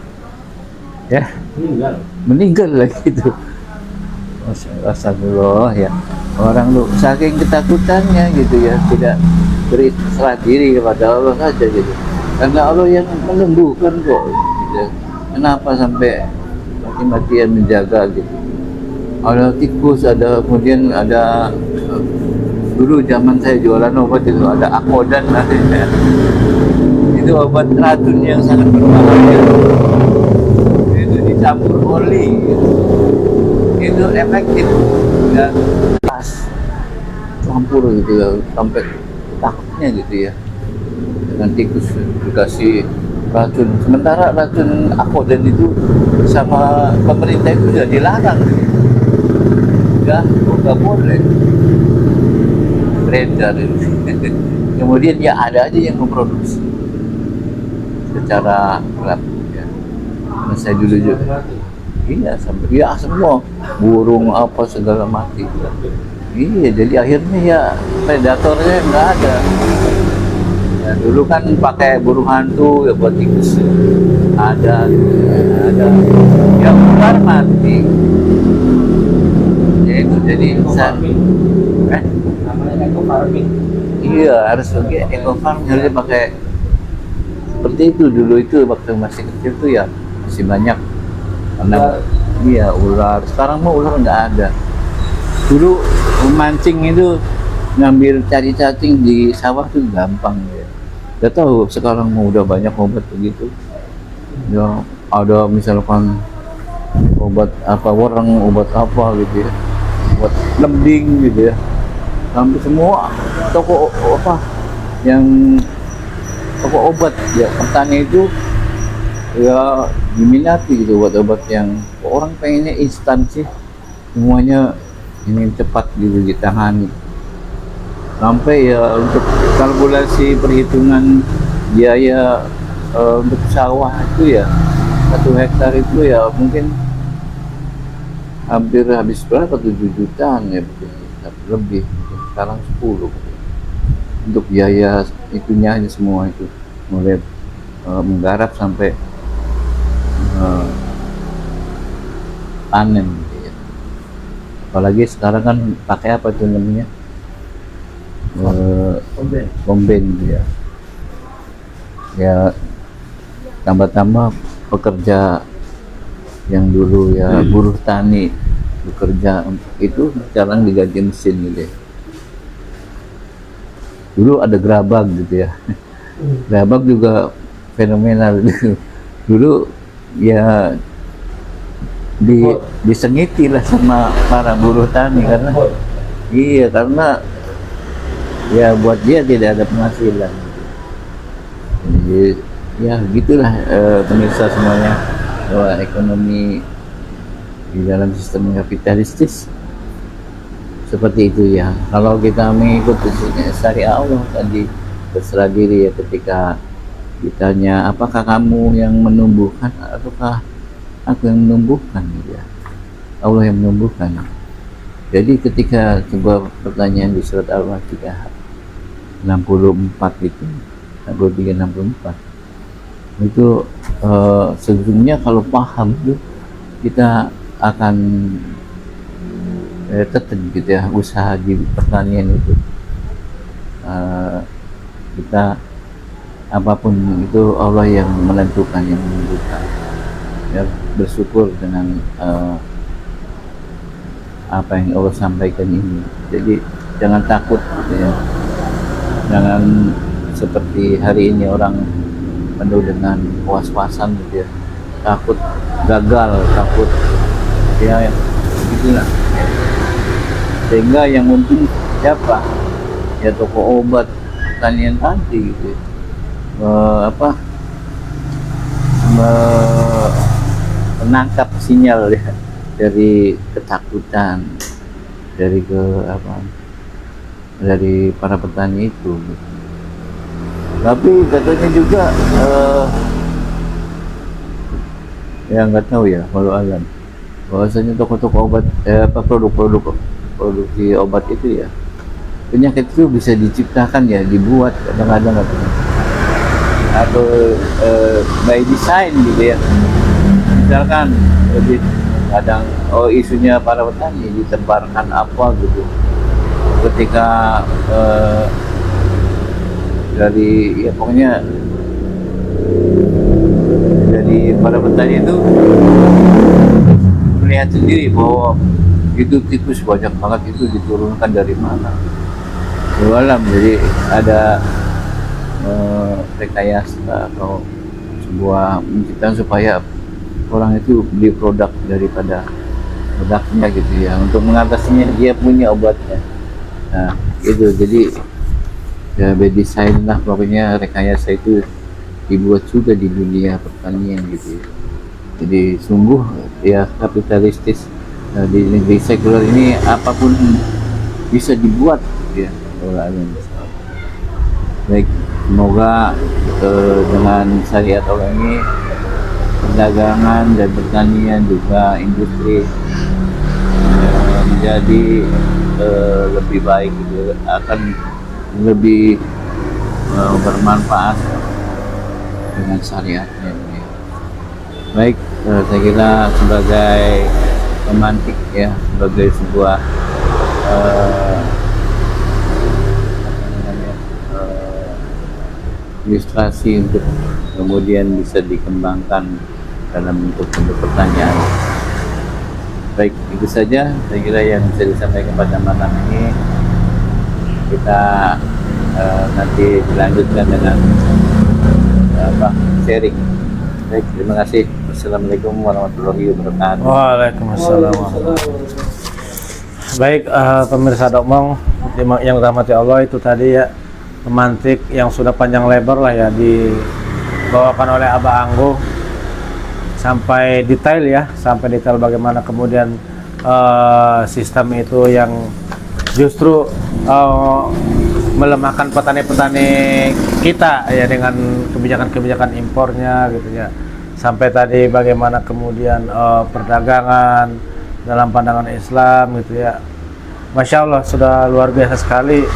ya, meninggal lagi itu. Astagfirullah ya, orang lu saking ketakutannya gitu ya, tidak berserah diri kepada Allah saja gitu, karena Allah yang menyembuhkan kok gitu. Kenapa sampai mati-matian menjaga gitu? Ada tikus, ada kemudian ada dulu zaman saya jualan obat itu ada akodan namanya. Itu obat racun yang sangat berbahaya. Itu dicampur oli gitu. Itu efektif dan pas campur gitu ya, sampai takutnya gitu ya dengan tikus dikasih racun. Sementara racun akodan itu sama pemerintah itu sudah dilarang ya, nggak boleh beredar. Kemudian ya ada aja yang memproduksi secara gelap ya. Karena saya dulu juga iya sampai ya semua burung apa segala mati. Iya, jadi akhirnya ya predatornya nggak ada. Ya, dulu kan pakai burung hantu ya buat tikus ada gitu, ada ya ular mati. Ya itu jadi namanya eco farming. iya harus pakai eco farm, harus pakai seperti itu. Dulu itu waktu masih kecil tuh ya masih banyak karena iya ular. Sekarang mah ular nggak ada. Dulu memancing itu ngambil cari cacing di sawah tuh gampang ya. Gak tahu sekarang mau udah banyak obat begitu ya, ada misalkan obat apa warang, obat apa gitu ya, obat lembing gitu ya. Hampir semua toko apa yang toko obat ya petani itu ya diminati gitu obat-obat yang orang pengennya instan sih, semuanya ingin cepat gitu ditangani. Sampai ya untuk kalkulasi perhitungan biaya untuk sawah itu ya 1 hektar itu ya mungkin hampir habis berapa, 7 jutaan ya lebih, sekarang 10 untuk biaya itunya aja semua itu, mulai menggarap sampai panen gitu ya. Apalagi sekarang kan pakai apa tuh namanya, komben gitu ya. Ya tambah-tambah pekerja yang dulu ya buruh tani bekerja itu sekarang diganti mesin gitu ya. Dulu ada gerabag gitu ya. Gerabag juga fenomenal gitu. Dulu ya disengiti lah sama para buruh tani karena iya, karena ya buat dia tidak ada penghasilan. Jadi ya gitulah pemirsa semuanya, bahwa ekonomi di dalam sistem kapitalistis seperti itu ya. Kalau kita mengikuti syariat Allah tadi, berserah diri ya, ketika ditanya apakah kamu yang menumbuhkan ataukah aku yang menumbuhkan gitu ya, Allah yang menumbuhkan. Jadi ketika sebuah pertanyaan di surat Al-Waqiah 64 itu, 63-64 itu sejujurnya kalau paham itu kita akan tetap gitu ya usaha di pertanian itu. Kita apapun itu Allah yang menentukan, yang menentukan ya, bersyukur dengan apa yang Allah sampaikan ini. Jadi jangan takut gitu ya. Jangan seperti hari ini orang penuh dengan was-wasan gitu ya, takut gagal, takut ya begitulah. Sehingga yang untung siapa? Ya toko obat, pertanian tadi gitu ya. Menangkap sinyal ya dari ketakutan, dari dari para petani itu. Tapi katanya juga ya nggak tahu ya, walau alam, bahwasanya toko-toko obat produk-produk produksi obat itu ya, penyakit itu bisa diciptakan ya, dibuat kadang-kadang atau by design gitu ya. Misalkan lebih kadang isunya para petani ditebarkan apa gitu ketika dari ya pokoknya dari para petani itu melihat sendiri bahwa itu tikus banyak banget, itu diturunkan dari mana alam. Jadi ada rekayasa atau sebuah menciptakan supaya orang itu beli produk daripada produknya gitu ya, untuk mengatasinya dia punya obatnya. Nah itu jadi ya by design lah, pokoknya rekayasa itu dibuat juga di dunia pertanian gitu ya. Jadi sungguh ya kapitalistis. Nah, di negeri sekuler ini apapun bisa dibuat gitu ya. Baik, semoga dengan syariat Allah ini perdagangan dan pertanian juga industri menjadi lebih baik gitu, akan lebih bermanfaat dengan syariatnya ini. Baik, saya kira sebagai pemantik ya, sebagai sebuah ilustrasi untuk kemudian bisa dikembangkan dalam bentuk pertanyaan. Baik, itu saja saya kira yang bisa disampaikan pada malam ini. Kita nanti dilanjutkan dengan sharing. Baik, terima kasih. Wassalamualaikum warahmatullahi wabarakatuh. Waalaikumsalam. Baik, pemirsa Dokmong yang dirahmati Allah, itu tadi ya pemantik yang sudah panjang lebar lah ya dibawakan oleh Abah Anggo sampai detail bagaimana kemudian sistem itu yang justru melemahkan petani-petani kita ya dengan kebijakan-kebijakan impornya gitu ya, sampai tadi bagaimana kemudian perdagangan dalam pandangan Islam gitu ya. Masya Allah, sudah luar biasa sekali.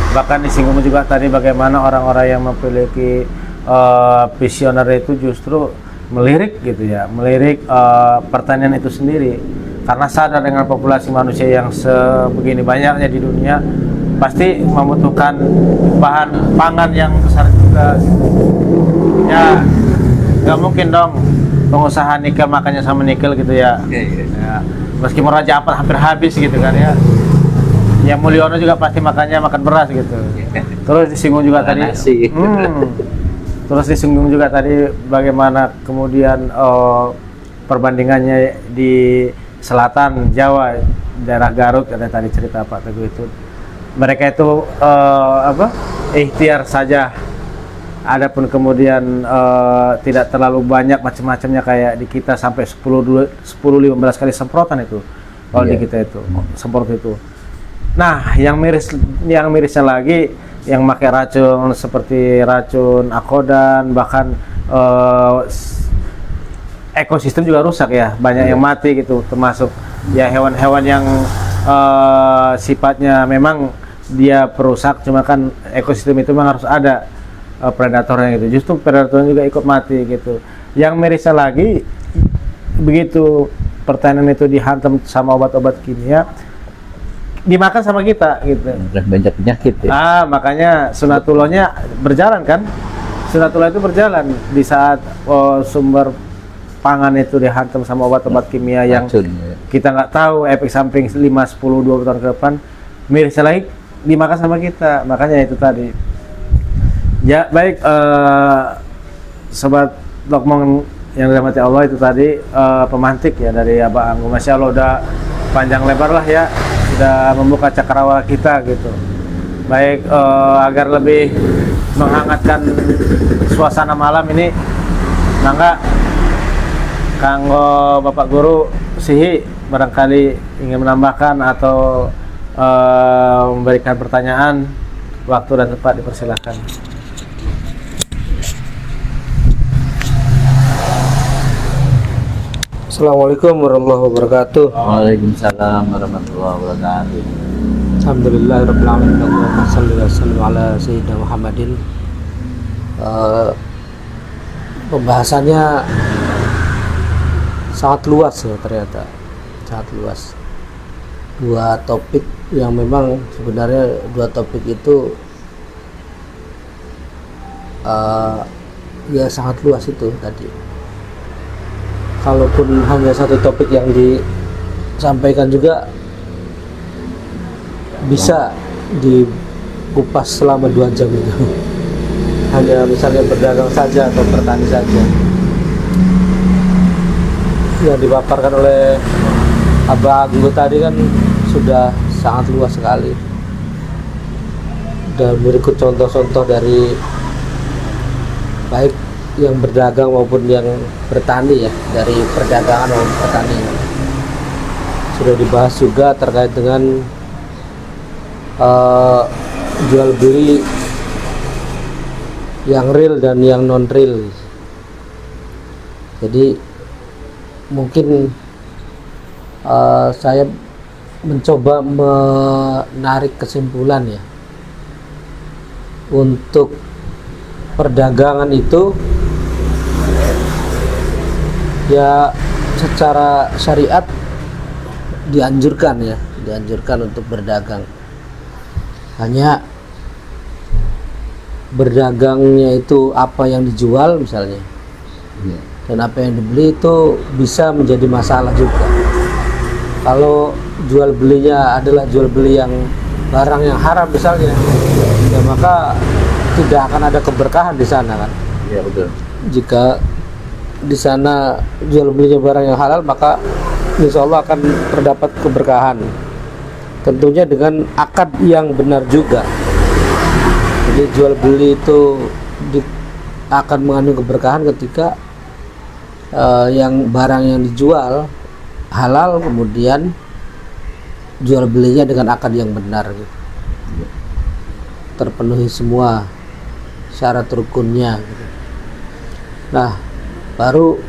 Bahkan disinggung juga tadi bagaimana orang-orang yang memiliki visioner itu justru melirik gitu ya, melirik pertanian itu sendiri, karena sadar dengan populasi manusia yang sebegini banyaknya di dunia pasti membutuhkan bahan pangan yang besar juga gitu. Ya nggak mungkin dong pengusaha nikel makannya sama nikel gitu ya. Ya, meskipun Raja Ampat hampir habis gitu kan ya. Ya Mulyono juga pasti makannya makan beras gitu. Terus disinggung juga tadi. Terus disinggung juga tadi bagaimana kemudian perbandingannya di selatan Jawa, daerah Garut, ada tadi cerita Pak Teguh itu. Mereka itu ikhtiar saja. Adapun kemudian tidak terlalu banyak macam-macamnya kayak di kita sampai 10-15 kali semprotan itu. Kalau di kita itu semprot itu. Nah, yang mirisnya lagi yang pakai racun seperti racun akodan, bahkan ekosistem juga rusak ya, banyak yang mati gitu, termasuk ya hewan-hewan yang sifatnya memang dia perusak, cuma kan ekosistem itu memang harus ada predatornya gitu, justru predatornya juga ikut mati gitu. Yang mirisnya lagi, begitu pertanian itu dihantam sama obat-obat kimia, dimakan sama kita gitu. Banyak penyakit ya. Makanya sunatullahnya berjalan kan. Sunatullah itu berjalan di saat sumber pangan itu dihantam sama obat-obat kimia yang kita nggak tahu efek samping 5, 10, 20 tahun ke depan, mirisnya lagi dimakan sama kita. Makanya itu tadi. Ya baik, sobat Dokmong yang dirahmati Allah, itu tadi pemantik ya dari Abah Anggo. Masya Allah udah panjang lebar lah ya, sudah membuka cakrawala kita gitu. Baik, agar lebih menghangatkan suasana malam ini, mangga kanggo Bapak Guru Sihi barangkali ingin menambahkan atau memberikan pertanyaan, waktu dan tempat dipersilakan. Assalamualaikum warahmatullahi wabarakatuh. Waalaikumsalam warahmatullahi wabarakatuh. Alhamdulillahirrahmanirrahim. Allahumma shalli wa sallim ala sayyidina Muhammadin. Pembahasannya sangat luas ya, ternyata sangat luas. Dua topik yang memang sebenarnya dua topik itu ya sangat luas itu tadi. Kalaupun hanya satu topik yang disampaikan juga bisa dikupas selama 2 jam itu. Hanya misalnya berdagang saja atau bertani saja. Yang dipaparkan oleh Abah Agung tadi kan sudah sangat luas sekali. Dan berikut contoh-contoh dari baik yang berdagang maupun yang bertani ya, dari perdagangan maupun pertanian. Sudah dibahas juga terkait dengan jual beli yang real dan yang non real. Jadi mungkin saya mencoba menarik kesimpulan ya, untuk perdagangan itu ya secara syariat dianjurkan untuk berdagang. Hanya berdagangnya itu apa yang dijual misalnya, dan apa yang dibeli itu bisa menjadi masalah juga. Kalau jual belinya adalah jual beli yang barang yang haram misalnya, ya maka tidak akan ada keberkahan di sana kan. Iya betul. Jika di sana jual belinya barang yang halal, maka insya Allah akan terdapat keberkahan. Tentunya dengan akad yang benar juga. Jadi jual beli itu akan mengandung keberkahan ketika yang barang yang dijual halal, kemudian jual belinya dengan akad yang benar gitu. Terpenuhi semua syarat rukunnya gitu. Nah, baru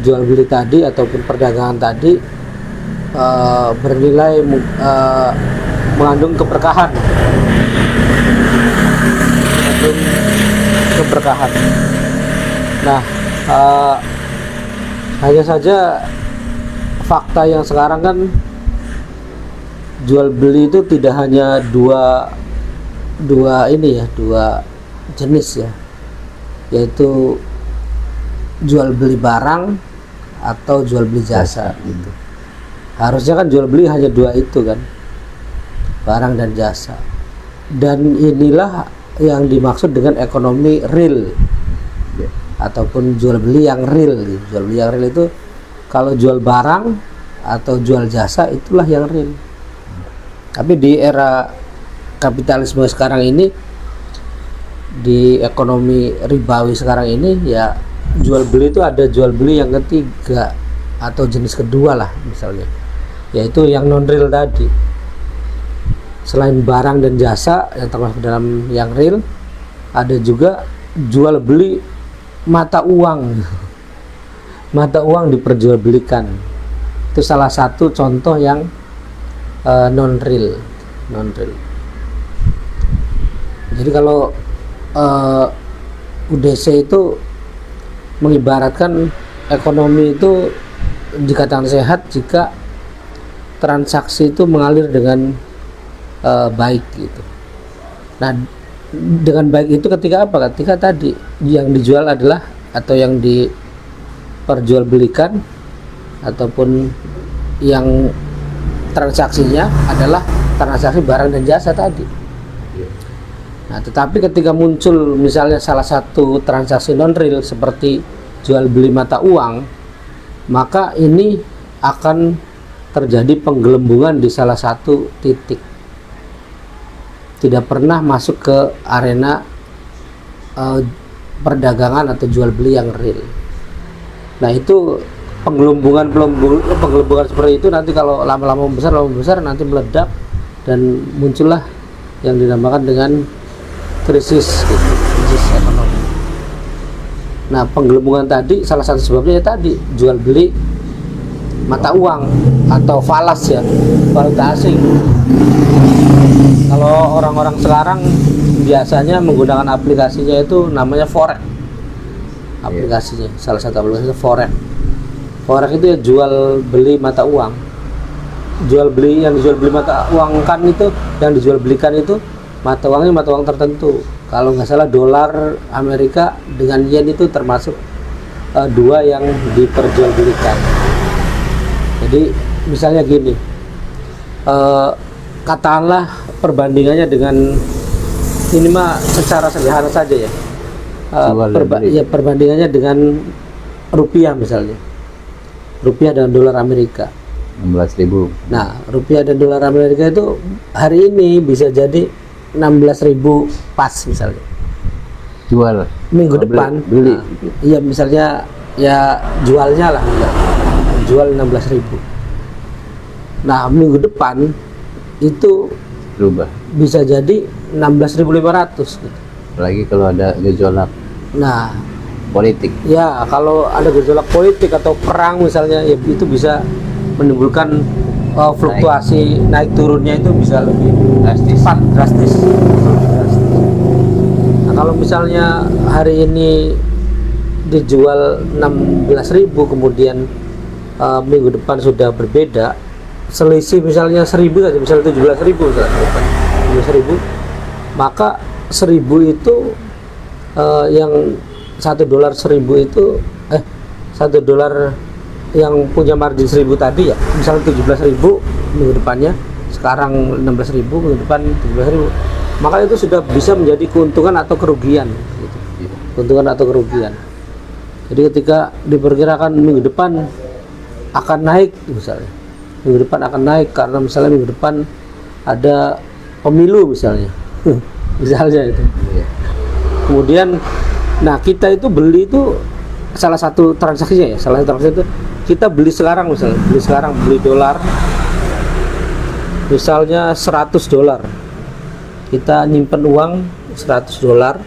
jual beli tadi ataupun perdagangan tadi bernilai mengandung keberkahan. Nah, hanya saja fakta yang sekarang kan jual beli itu tidak hanya dua jenis ya, yaitu jual beli barang atau jual beli jasa gitu. Harusnya kan jual beli hanya dua itu kan, barang dan jasa. Dan inilah yang dimaksud dengan ekonomi real ataupun jual beli yang real. Jual beli yang real itu kalau jual barang atau jual jasa itulah yang real. Tapi di era kapitalisme sekarang ini, di ekonomi ribawi sekarang ini, ya jual beli itu ada jual beli yang ketiga atau jenis kedua lah misalnya, yaitu yang non real tadi. Selain barang dan jasa yang termasuk dalam yang real, ada juga jual beli mata uang. Mata uang diperjualbelikan. Itu salah satu contoh yang non real. Jadi kalau UDC itu mengibaratkan ekonomi itu dikatakan sehat jika transaksi itu mengalir dengan baik gitu. Nah, dengan baik itu ketika apa? Ketika tadi yang dijual adalah atau yang diperjualbelikan ataupun yang transaksinya adalah transaksi barang dan jasa tadi. Nah, tetapi ketika muncul misalnya salah satu transaksi non real seperti jual beli mata uang, maka ini akan terjadi penggelembungan di salah satu titik. Tidak pernah masuk ke arena perdagangan atau jual beli yang real. Nah, itu penggelembungan seperti itu nanti kalau lama-lama besar nanti meledak dan muncullah yang dinamakan dengan krisis ekonomi. Nah, penggelembungan tadi salah satu sebabnya ya tadi jual beli mata uang atau falas ya, valuta asing. Kalau orang-orang sekarang biasanya menggunakan aplikasinya itu namanya forex. Aplikasinya, salah satu aplikasi forex. Forex itu ya jual beli mata uang. Jual beli, yang dijual beli mata uang kan itu, yang dijual belikan itu mata uangnya mata uang tertentu. Kalau nggak salah dolar Amerika dengan yen itu termasuk dua yang diperjualbelikan. Jadi misalnya gini, katakanlah perbandingannya dengan ini mah secara sederhana saja ya. Perbandingannya dengan rupiah misalnya. Rupiah dan dolar Amerika. 16.000. Nah, rupiah dan dolar Amerika itu hari ini bisa jadi 16.000 pas misalnya. Jual. Minggu Oh, depan beli. Iya misalnya ya jualnya lah jual 16.000. Nah, minggu depan itu Berubah. bisa jadi 16.500 gitu. Apalagi kalau ada gejolak Nah, politik. ya kalau ada gejolak politik atau perang misalnya ya itu bisa menimbulkan fluktuasi naik turunnya itu bisa lebih drastis. Nah, kalau misalnya hari ini dijual 16.000 kemudian minggu depan sudah berbeda, selisih misalnya 1.000 saja, misalnya 17.000 17.000, maka 1.000 itu yang $1 1.000 itu $1 yang punya margin 1.000 tadi ya, misalnya 17.000 minggu depannya, sekarang 16.000, minggu depan 17.000, maka itu sudah bisa menjadi keuntungan atau kerugian gitu. Keuntungan atau kerugian. Jadi ketika diperkirakan minggu depan akan naik misalnya, minggu depan akan naik karena misalnya minggu depan ada pemilu misalnya misalnya itu. Kemudian nah kita itu beli itu salah satu transaksinya ya, salah satu transaksi itu kita beli sekarang misalnya, beli dolar misalnya $100, kita nyimpen uang $100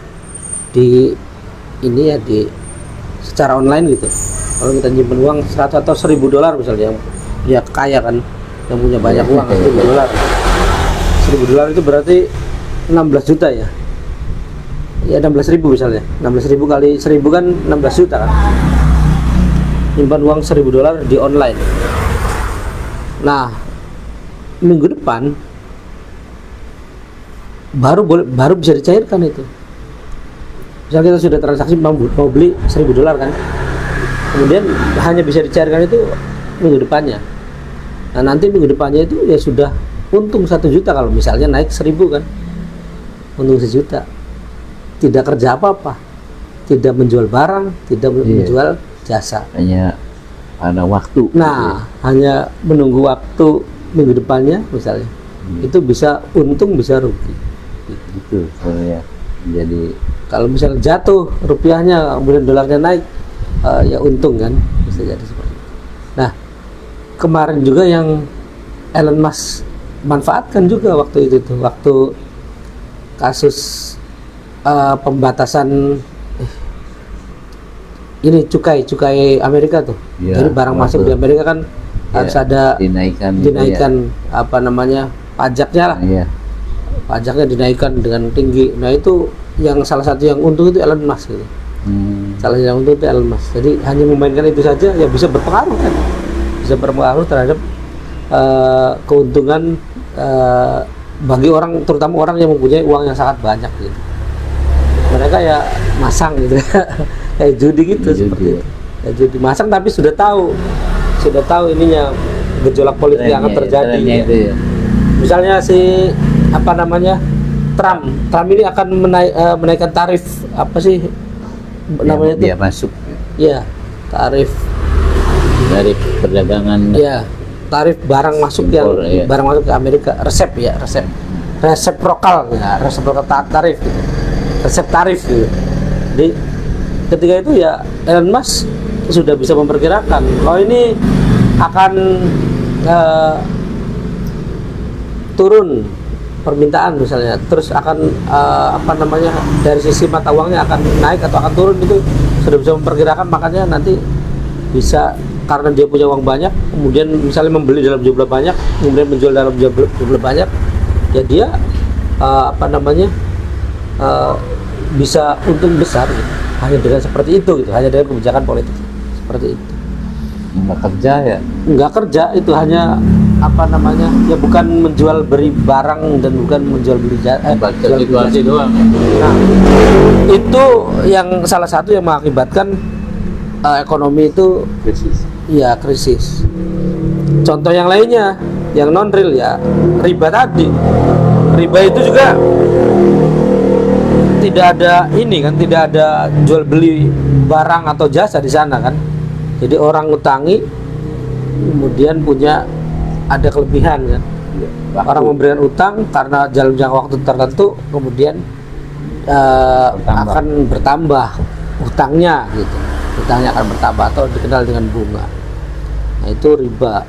di ini ya, di secara online gitu. Kalau kita nyimpen uang 100 atau $1.000 misalnya, yang kaya kan, yang punya banyak uang, $1.000 itu berarti 16 juta ya. Ya 16.000 misalnya, 16.000 kali 1.000 kan 16 juta kan. Nyimpan uang $1.000 di online. Nah, minggu depan baru bisa dicairkan itu. Misalnya kita sudah transaksi mau beli $1.000 kan, kemudian hanya bisa dicairkan itu minggu depannya. Nah nanti minggu depannya itu ya sudah untung 1 juta kalau misalnya naik 1.000 kan, untung 1 juta. Tidak kerja apa-apa, tidak menjual barang, tidak menjual jasa, Hanya ada waktu. nah hanya menunggu waktu minggu depannya misalnya, itu bisa untung bisa rugi. Itu sebenarnya. Jadi Kalau misalnya jatuh rupiahnya kemudian dolarnya naik, ya untung kan, bisa jadi seperti itu. Nah kemarin juga yang Elon Musk manfaatkan juga waktu itu tuh, waktu kasus pembatasan ini cukai Amerika tuh. Ya, jadi barang masuk di Amerika kan harus ada dinaikkan apa namanya, pajaknya lah. Iya. Pajaknya dinaikkan dengan tinggi. Nah itu yang salah satu yang untung itu Elon Musk gitu. Salah satu yang untung itu Elon Musk. Jadi hanya memainkan itu saja ya bisa berpengaruh kan, bisa berpengaruh terhadap keuntungan bagi orang, terutama orang yang mempunyai uang yang sangat banyak gitu. Mereka ya masang gitu kayak judi gitu, seperti itu. Ya judi masang tapi sudah tahu ininya gejolak politik yang akan terjadi ya. Itu ya. Misalnya si apa namanya Trump ini akan menaikkan tarif apa sih namanya itu? Dia masuk Ya, tarif dari perdagangan. ya, tarif barang masuk Impor, yang iya. barang masuk ke Amerika, resep lokal ya, resep lokal tarif gitu. Resep tarif gitu. Jadi ketika itu ya Elon Musk sudah bisa memperkirakan kalau ini akan turun permintaan misalnya, terus akan apa namanya, dari sisi mata uangnya akan naik atau akan turun, itu sudah bisa memperkirakan. Makanya nanti bisa karena dia punya uang banyak, kemudian misalnya membeli dalam jumlah banyak, kemudian menjual dalam jumlah banyak, ya dia bisa untung besar gitu. Hanya dengan seperti itu gitu, hanya dengan kebijakan politik seperti itu. Nggak kerja ya. Nggak kerja, itu hanya ya bukan menjual beli barang dan bukan menjual beli Baca jual beli situasi jasa. doang. Nah, itu yang salah satu yang mengakibatkan ekonomi itu Krisis. ya krisis. Contoh yang lainnya, yang non real ya riba tadi. Riba itu juga tidak ada tidak ada jual beli barang atau jasa di sana kan. Jadi orang ngutangi, kemudian ada kelebihan kan. Orang memberikan utang karena dalam jangka waktu tertentu, kemudian akan bertambah utangnya gitu. Utangnya akan bertambah atau dikenal dengan bunga. Nah itu riba.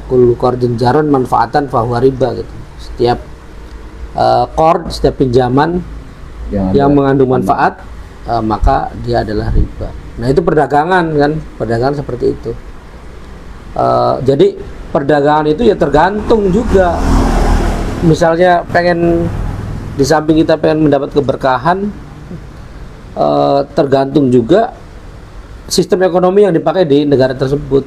Kullu qardin jaron manfaatan fahuwa riba gitu. Setiap setiap pinjaman yang mengandung manfaat, maka dia adalah riba. Nah itu perdagangan kan, perdagangan seperti itu. Jadi perdagangan itu ya tergantung juga. Misalnya di samping kita pengen mendapat keberkahan, tergantung juga sistem ekonomi yang dipakai di negara tersebut.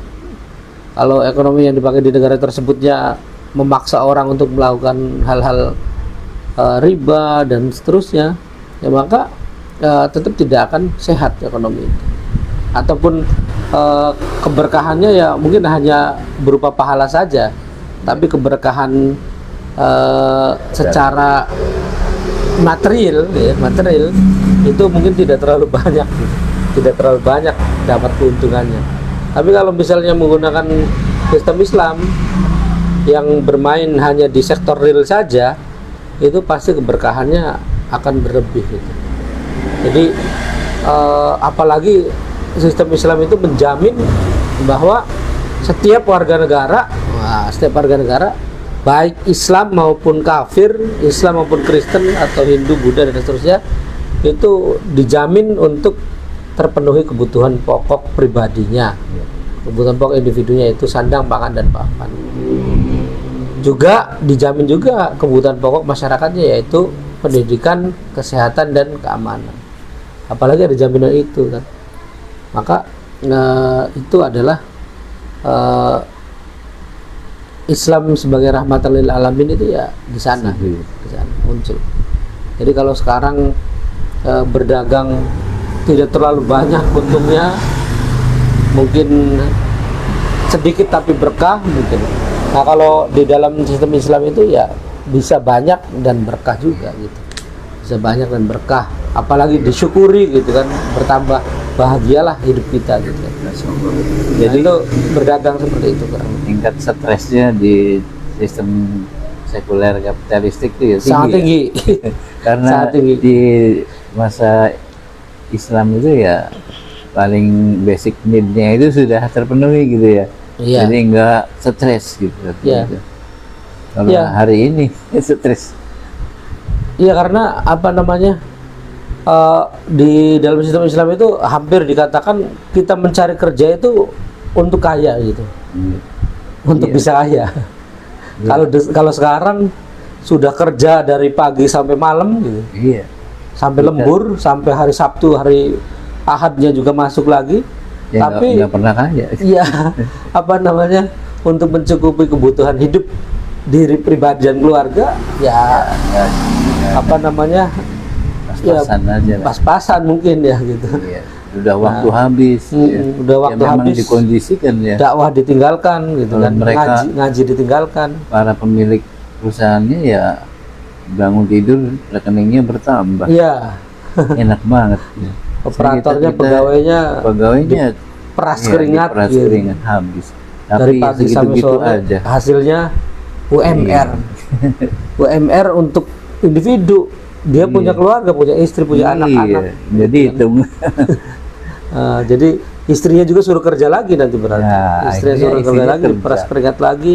Kalau ekonomi yang dipakai di negara tersebutnya memaksa orang untuk melakukan hal-hal riba dan seterusnya, ya maka tetap tidak akan sehat ekonomi itu. Ataupun keberkahannya ya mungkin hanya berupa pahala saja, tapi keberkahan secara material itu mungkin tidak terlalu banyak dapat keuntungannya. Tapi kalau misalnya menggunakan sistem Islam yang bermain hanya di sektor real saja, itu pasti keberkahannya akan berlebih gitu. Jadi apalagi sistem Islam itu menjamin bahwa setiap warga negara baik Islam maupun kafir, Islam maupun Kristen atau Hindu, Buddha dan seterusnya, itu dijamin untuk terpenuhi kebutuhan pokok pribadinya, kebutuhan pokok individunya, itu sandang, pangan, dan papan. Juga dijamin juga kebutuhan pokok masyarakatnya, yaitu pendidikan, kesehatan, dan keamanan. Apalagi ada jaminan itu kan, maka itu adalah Islam sebagai rahmatan lil alamin itu ya di sana muncul. Jadi kalau sekarang berdagang tidak terlalu banyak untungnya, mungkin sedikit tapi berkah mungkin. Nah kalau di dalam sistem Islam itu ya bisa banyak dan berkah juga gitu, bisa banyak dan berkah, apalagi disyukuri gitu kan, bertambah bahagialah hidup kita gitu kan. Jadi itu berdagang seperti itu kan. Tingkat stresnya di sistem sekuler kapitalistik itu ya tinggi, sangat tinggi. Ya? Karena sangat tinggi. Di masa Islam itu ya paling basic need-nya itu sudah terpenuhi gitu ya. Iya. Jadi enggak stres gitu. Iya. Kalau Iya. hari ini stres. Iya, karena di dalam sistem Islam itu hampir dikatakan kita mencari kerja itu untuk kaya gitu, untuk Iya. bisa kaya. Kalau sekarang sudah kerja dari pagi sampai malam gitu, Iya. sampai lembur, sampai hari Sabtu, hari Ahadnya juga masuk lagi. Ya, Tapi nggak pernah kaya. iya, untuk mencukupi kebutuhan hidup diri pribadi dan keluarga ya Pas-pasan aja lah. pas-pasan mungkin ya gitu. Iya. Udah waktu habis. Udah waktu memang habis. dikondisikan ya. Dakwah ditinggalkan gitu Kalau kan. mereka- Ngaji ditinggalkan. Para pemilik perusahaannya ya bangun tidur rekeningnya bertambah. Iya. Enak banget. Ya. Operatornya, Kita- pegawainya iya, peras keringat diperas gitu. keringat habis. Dari Tapi pagi sampai segitu-gitu sore aja. hasilnya UMR. UMR untuk individu. Dia Iya. punya keluarga, punya istri, punya anak-anak. Jadi hitung. Jadi istrinya juga suruh kerja lagi nanti berarti. Ya, Istrinya akhirnya suruh kerja istrinya lagi, kerja. peras keringat lagi.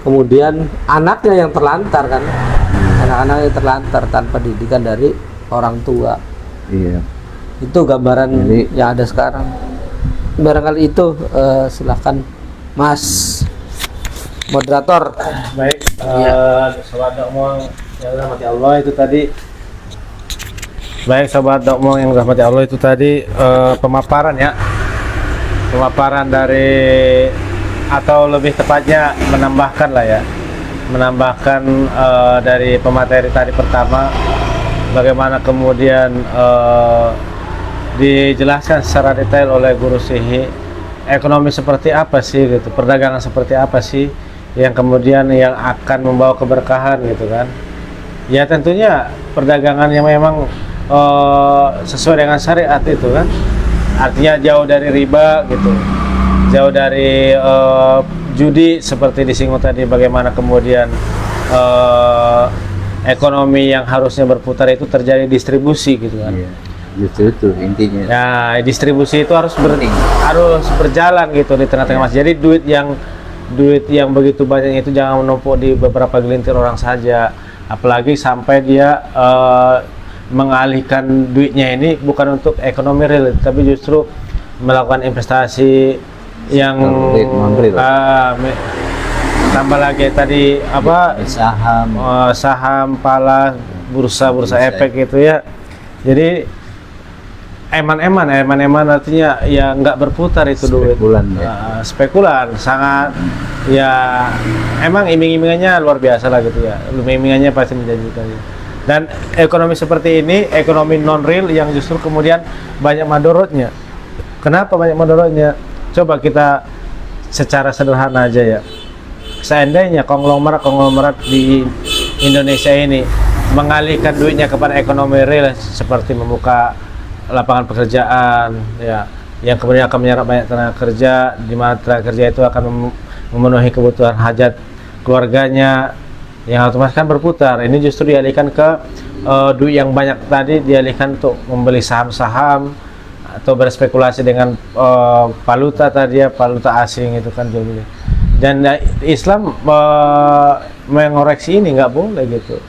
Kemudian anaknya yang terlantar kan. Anak-anak yang terlantar tanpa didikan dari orang tua. Iya. Itu gambaran Jadi- yang ada sekarang. barangkali itu silakan Mas moderator. Baik, sobat Dokmong yang dirahmati Allah itu tadi. Baik, sobat Dokmong yang dirahmati Allah itu tadi pemaparan ya, pemaparan dari, atau lebih tepatnya menambahkan lah ya, menambahkan dari pemateri tadi pertama, bagaimana kemudian dijelaskan secara detail oleh Guru Sihi ekonomi seperti apa sih gitu, perdagangan seperti apa sih yang kemudian yang akan membawa keberkahan gitu kan. Ya tentunya perdagangan yang memang sesuai dengan syariat itu kan, artinya jauh dari riba gitu, jauh dari judi seperti disinggung tadi, bagaimana kemudian ekonomi yang harusnya berputar itu terjadi distribusi gitu kan. Iya, justru itu intinya. Nah, distribusi itu harus berjalan gitu di tengah-tengah mas. Jadi duit yang begitu banyak itu jangan menumpuk di beberapa gelintir orang saja, apalagi sampai dia mengalihkan duitnya ini bukan untuk ekonomi real, tapi justru melakukan investasi yang tambah lagi tadi apa, saham, pala, bursa efek gitu ya. Jadi eman-eman artinya ya nggak berputar itu duit. Spekulan sangat ya, emang iming-imingannya luar biasa lah gitu ya, iming-imingannya pasti menjanjikan. Dan ekonomi seperti ini, ekonomi non real yang justru kemudian banyak madorotnya. Kenapa banyak madorotnya? Coba kita secara sederhana aja ya, seandainya konglomerat di Indonesia ini mengalihkan duitnya kepada ekonomi real seperti membuka lapangan pekerjaan ya, yang kemudian akan menyerap banyak tenaga kerja, di mana tenaga kerja itu akan memenuhi kebutuhan hajat keluarganya, yang otomatis kan berputar. Ini justru dialihkan ke duit yang banyak tadi dialihkan untuk membeli saham-saham atau berspekulasi dengan valuta tadi ya, valuta asing itu kan jual beli. Dan Islam mengoreksi ini nggak boleh gitu.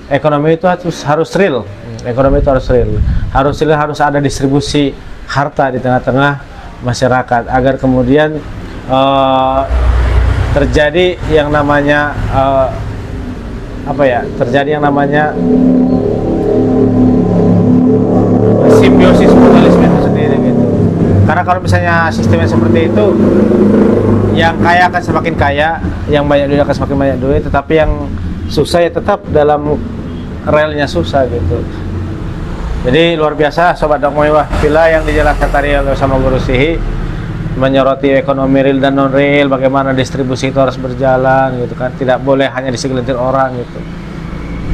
Ekonomi itu harus real. Ekonomi itu harus real. Harus ada distribusi harta di tengah-tengah masyarakat agar kemudian terjadi yang namanya terjadi yang namanya simbiosis mutualisme itu sendiri gitu. Karena kalau misalnya sistemnya seperti itu, yang kaya akan semakin kaya, yang banyak duit akan semakin banyak duit, tetapi yang susah ya tetap dalam relnya susah gitu. Jadi luar biasa sobat Dokmong Fillah yang dijelaskan tadi oleh sama Guru Sihi, menyoroti ekonomi real dan non real, bagaimana distribusi itu harus berjalan gitu kan, tidak boleh hanya disegelintir orang gitu.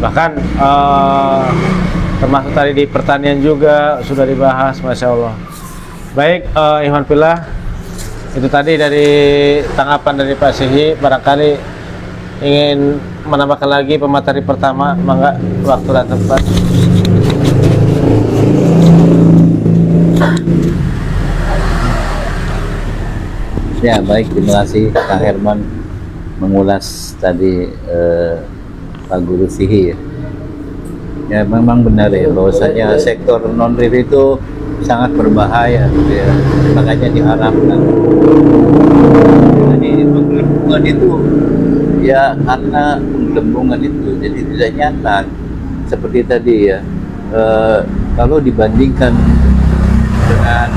Bahkan termasuk tadi di pertanian juga sudah dibahas, masya Allah. Baik, Ikhwan Fillah, itu tadi dari tanggapan dari Pak Sihi. Barangkali ingin menambahkan lagi pemateri pertama, mangga, waktu dan tempat. Ya baik, terima kasih Kang Herman mengulas tadi Pak Guru Sihi ya. Ya memang benar ya bahwasanya sektor non real itu sangat berbahaya gitu ya. Makanya diharapkan. Jadi penggelembungan itu ya karena penggelembungan itu jadi tidak nyata seperti tadi ya. Kalau dibandingkan dengan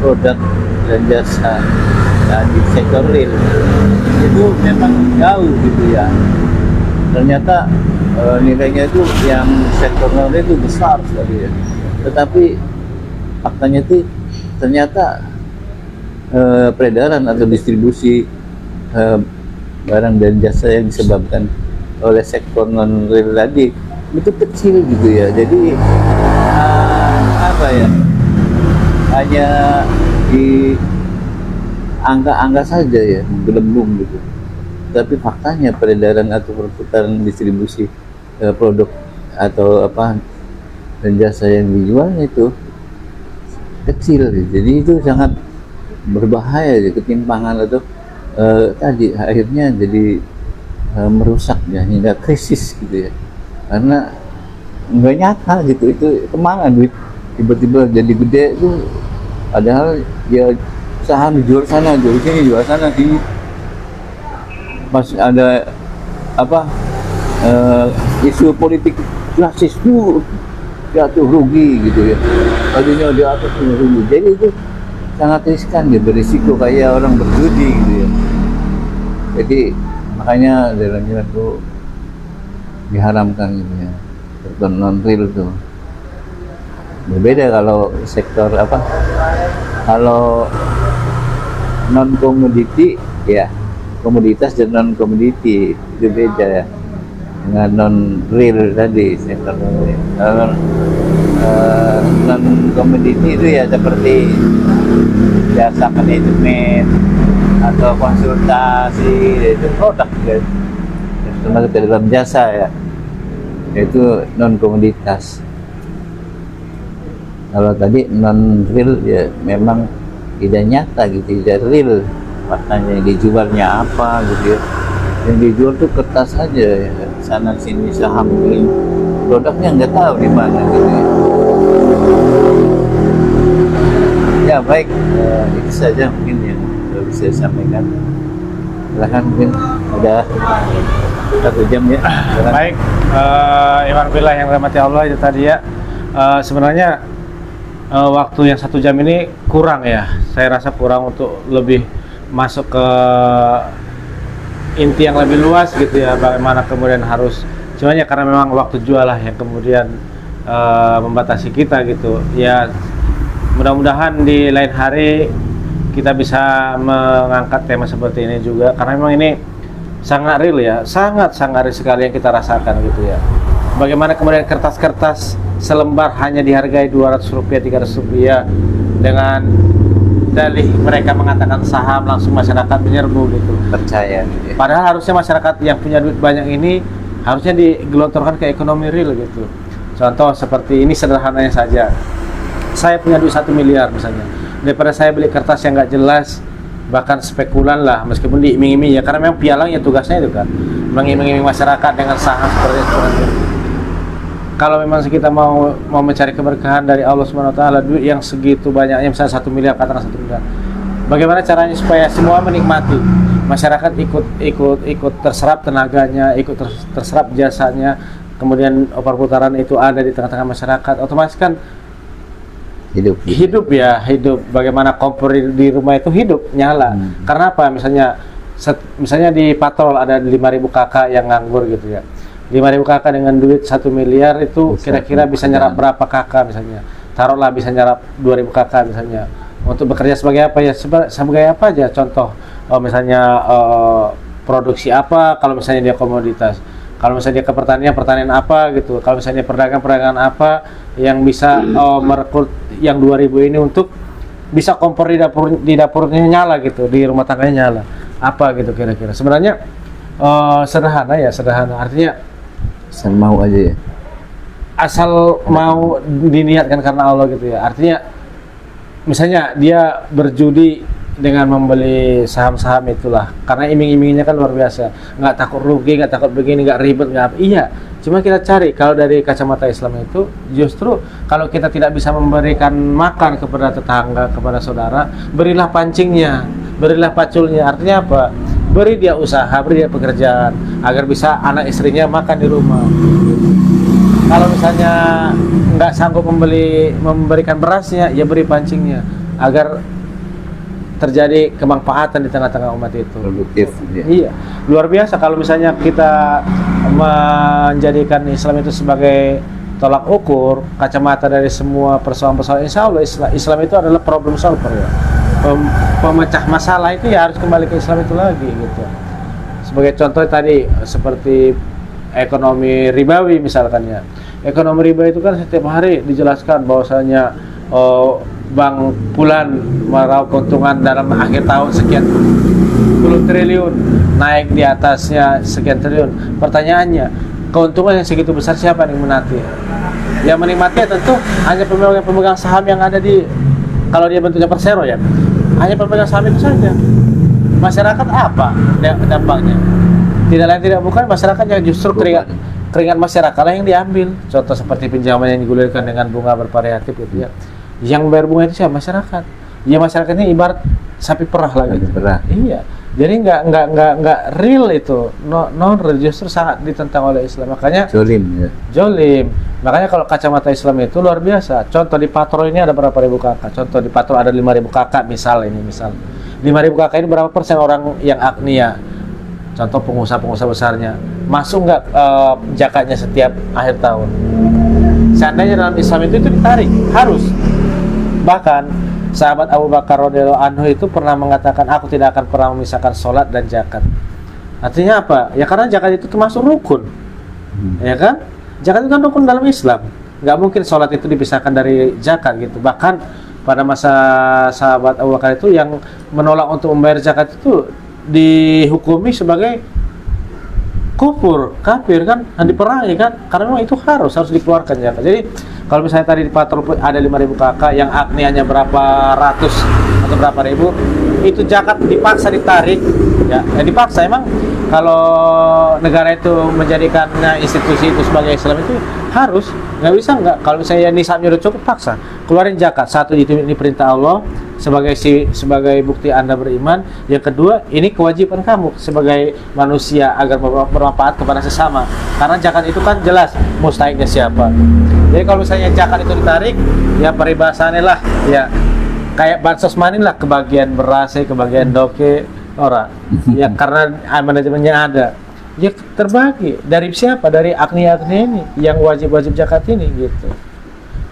produk dan jasa di sektor real itu memang jauh gitu ya. Ternyata nilainya itu yang sektor non real itu besar sekali ya. Tetapi faktanya itu ternyata peredaran atau distribusi barang dan jasa yang disebabkan oleh sektor non real tadi itu kecil gitu ya. Jadi hanya di angka-angka saja ya, gelembung gitu. Tapi faktanya peredaran atau perputaran distribusi produk atau dan jasa yang dijualnya itu kecil. Jadi itu sangat berbahaya ya, ketimpangan atau tadi akhirnya jadi merusak ya, hingga krisis gitu ya. Karena nggak nyata gitu, itu kemana duit tiba-tiba jadi gede itu Padahal ya saham dijual sana, jual sini, jual sana sini. Pas ada apa isu politik klasis tuh jatuh rugi gitu ya. Tadinya di atas punya rugi. Jadi itu sangat riskan gitu, berisiko kayak orang berjudi gitu ya. Jadi makanya dalam Islam tuh diharamkan gitu ya. Sektor non real tuh. Berbeda kalau sektor apa? Kalau non komoditi ya, komoditas dan non komoditi itu beda ya. Dengan non real tadi sektor non real. Kalau non komoditi itu ya seperti jasa manajemen atau konsultasi, itu produk ya, termasuk ke dalam jasa ya, itu non komoditas. Kalau tadi non real ya memang tidak nyata gitu, tidak real maknanya, dijualnya apa gitu ya. Yang dijual tuh kertas aja ya, sana sini saham ini, produknya nggak tahu di mana gitu ya. Ya baik, itu saja mungkin yang bisa saya sampaikan. Silahkan, mungkin ada 1 jam ya. Silahkan. Baik, Iwan Billah yang dirahmati Allah, itu tadi ya. Sebenarnya waktu yang 1 jam ini kurang ya. Saya rasa kurang untuk lebih masuk ke inti yang lebih luas gitu ya. Bagaimana kemudian harus, cuman ya karena memang waktu jual lah yang kemudian membatasi kita gitu. Ya mudah-mudahan di lain hari kita bisa mengangkat tema seperti ini juga, karena memang ini sangat real ya, sangat real sekali yang kita rasakan gitu ya. Bagaimana kemudian kertas-kertas selembar hanya dihargai Rp200, Rp300 dengan dalih mereka mengatakan saham, langsung masyarakat menyerbu gitu. Percaya gitu ya. Padahal harusnya masyarakat yang punya duit banyak ini harusnya digelontorkan ke ekonomi real gitu. Contoh seperti ini sederhananya saja. Saya punya duit 1 miliar misalnya, daripada saya beli kertas yang nggak jelas, bahkan spekulan lah, meskipun diiming-iming ya, karena memang pialang ya tugasnya itu kan mengiming-iming masyarakat dengan saham seperti itu. Kalau memang kita mau mencari keberkahan dari Allah Subhanahu Wa Taala, duit yang segitu banyaknya, misalnya 1 miliar, katakan 1 miliar, bagaimana caranya supaya semua menikmati, masyarakat ikut terserap tenaganya, ikut terserap jasanya, kemudian perputaran itu ada di tengah-tengah masyarakat, otomatis kan hidup. Bagaimana kompor di rumah itu hidup, nyala. Karena apa? Misalnya di patrol ada 5.000 kakak yang nganggur gitu ya. 5.000 kakak dengan duit 1 miliar itu kira-kira bisa nyerap berapa kakak misalnya? Taruhlah bisa nyerap 2.000 kakak misalnya. Untuk bekerja sebagai apa ya? Sebagai apa aja? Contoh, misalnya produksi apa? Kalau misalnya dia komoditas. Kalau misalnya dia ke pertanian apa gitu. Kalau misalnya perdagangan apa yang bisa merekrut yang 2.000 ini untuk bisa kompor di dapurnya nyala gitu, di rumah tangganya nyala. Apa gitu kira-kira. Sebenarnya sederhana. Artinya asal mau aja ya. Asal mau diniatkan karena Allah gitu ya. Artinya misalnya dia berjudi dengan membeli saham-saham itulah, karena iming-imingnya kan luar biasa, nggak takut rugi, nggak takut begini, nggak ribet, nggak apa. Iya, cuma kita cari kalau dari kacamata Islam itu justru kalau kita tidak bisa memberikan makan kepada tetangga, kepada saudara, berilah pancingnya, berilah paculnya. Artinya apa? Beri dia usaha, beri dia pekerjaan agar bisa anak istrinya makan di rumah. Kalau misalnya nggak sanggup memberikan berasnya, ya beri pancingnya agar terjadi kemanfaatan di tengah-tengah umat itu. Produktif ya. Iya, luar biasa kalau misalnya kita menjadikan Islam itu sebagai tolak ukur, kacamata dari semua persoalan-persoalan. Insya Allah Islam itu adalah problem solver ya. Pemecah masalah itu ya harus kembali ke Islam itu lagi gitu. Sebagai contoh tadi seperti ekonomi ribawi misalkan ya. Ekonomi riba itu kan setiap hari dijelaskan bahwasanya bank Fulan meraup keuntungan dalam akhir tahun sekian puluh triliun, naik di atasnya sekian triliun. Pertanyaannya, keuntungan yang segitu besar siapa yang menikmati? Yang menikmati tentu hanya pemegang saham yang ada di, kalau dia bentuknya persero ya, hanya pemegang saham itu saja. Masyarakat apa dampaknya? Tidak lain tidak bukan masyarakat yang justru keringat masyarakat lah yang diambil. Contoh seperti pinjaman yang digulirkan dengan bunga bervariatif gitu ya. Yang bayar bunga itu siapa? Masyarakat. ya masyarakat ini ibarat sapi perah lah Sapi gitu. perah. Iya. Jadi nggak real itu, non real, justru sangat ditentang oleh Islam. Makanya Jolim ya. jolim. Makanya kalau kacamata Islam itu luar biasa. Contoh di patrol ini ada berapa ribu kakak? Contoh di patrol ada 5.000 kakak misal. 5.000 kakak ini berapa persen orang yang agnia? Contoh pengusaha besarnya. Masuk nggak zakatnya setiap akhir tahun? Seandainya dalam Islam itu ditarik, harus. Bahkan sahabat Abu Bakar radhiyallahu anhu itu pernah mengatakan, aku tidak akan pernah memisahkan sholat dan zakat. Artinya apa? Ya karena zakat itu termasuk rukun, ya kan? Zakat itu kan rukun dalam Islam. Nggak mungkin sholat itu dipisahkan dari zakat gitu. Bahkan pada masa sahabat Abu Bakar itu yang menolak untuk membayar zakat itu dihukumi sebagai kufur, kafir kan, dan diperangi kan, karena memang itu harus dikeluarkan zakat. Jadi kalau misalnya tadi di patrol ada 5.000 kakak yang agnianya berapa ratus atau berapa ribu, itu zakat dipaksa ditarik, ya dipaksa. Emang kalau negara itu menjadikannya institusi itu sebagai Islam itu harus, nggak bisa nggak. Kalau misalnya nisabnya udah cukup, paksa keluarin zakat. Satu, ini perintah Allah sebagai bukti Anda beriman. Yang kedua, ini kewajiban kamu sebagai manusia agar bermanfaat kepada sesama. Karena zakat itu kan jelas mustahiknya siapa. Jadi kalau misalnya zakat itu ditarik, ya peribahasannya lah, ya kayak bansos manin lah, kebagian beras, kebagian doke, ora. Ya karena manajemennya ada. Ya terbagi dari siapa? Dari agnia-agnia ini yang wajib zakat ini gitu.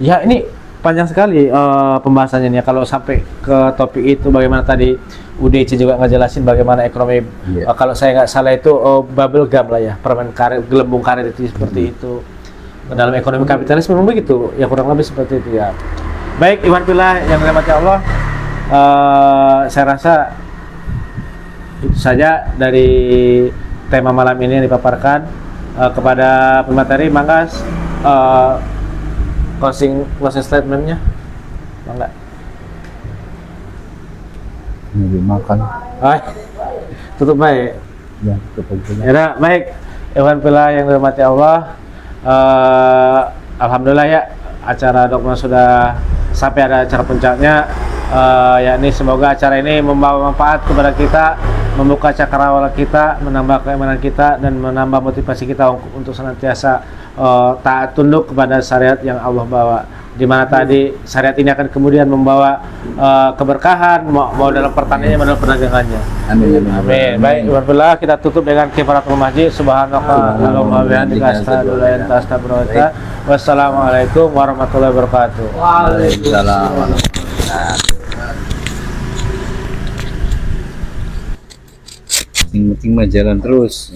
Ya ini panjang sekali pembahasannya nih. Kalau sampai ke topik itu, bagaimana tadi UDC juga ngejelasin bagaimana ekonomi. Kalau saya nggak salah itu bubble gum lah ya, permen karet, gelembung karet itu seperti itu. Dalam ekonomi kapitalis memang begitu. Ya kurang lebih seperti itu ya. Baik, Iwan Pillah yang dirahmati Allah, saya rasa itu saja dari tema malam ini yang dipaparkan. Kepada pemateri, Manggas, closing statementnya, Mangga. Ini makan. Tutup baik. Ya, tutup aja. Ya, baik. Iwan Pillah yang dirahmati Allah, alhamdulillah ya, acara Dokmong sudah sampai ada acara puncaknya. Yakni semoga acara ini membawa manfaat kepada kita, membuka cakrawala kita, menambah keimanan kita, dan menambah motivasi kita untuk senantiasa taat tunduk kepada syariat yang Allah bawa. Di mana tadi syariat ini akan kemudian membawa keberkahan, mau dalam pertaniannya, mau dalam perdagangannya. Amin. Baik, Alhamdulillah, kita tutup dengan kifaratul masjid. Subhanallahumma wa bihamdika, asyhadu an la ilaha illa anta, astaghfiruka wa atubu ilaik. Wassalamualaikum warahmatullahi wabarakatuh. Waalaikumsalam. Penting mah jalan terus.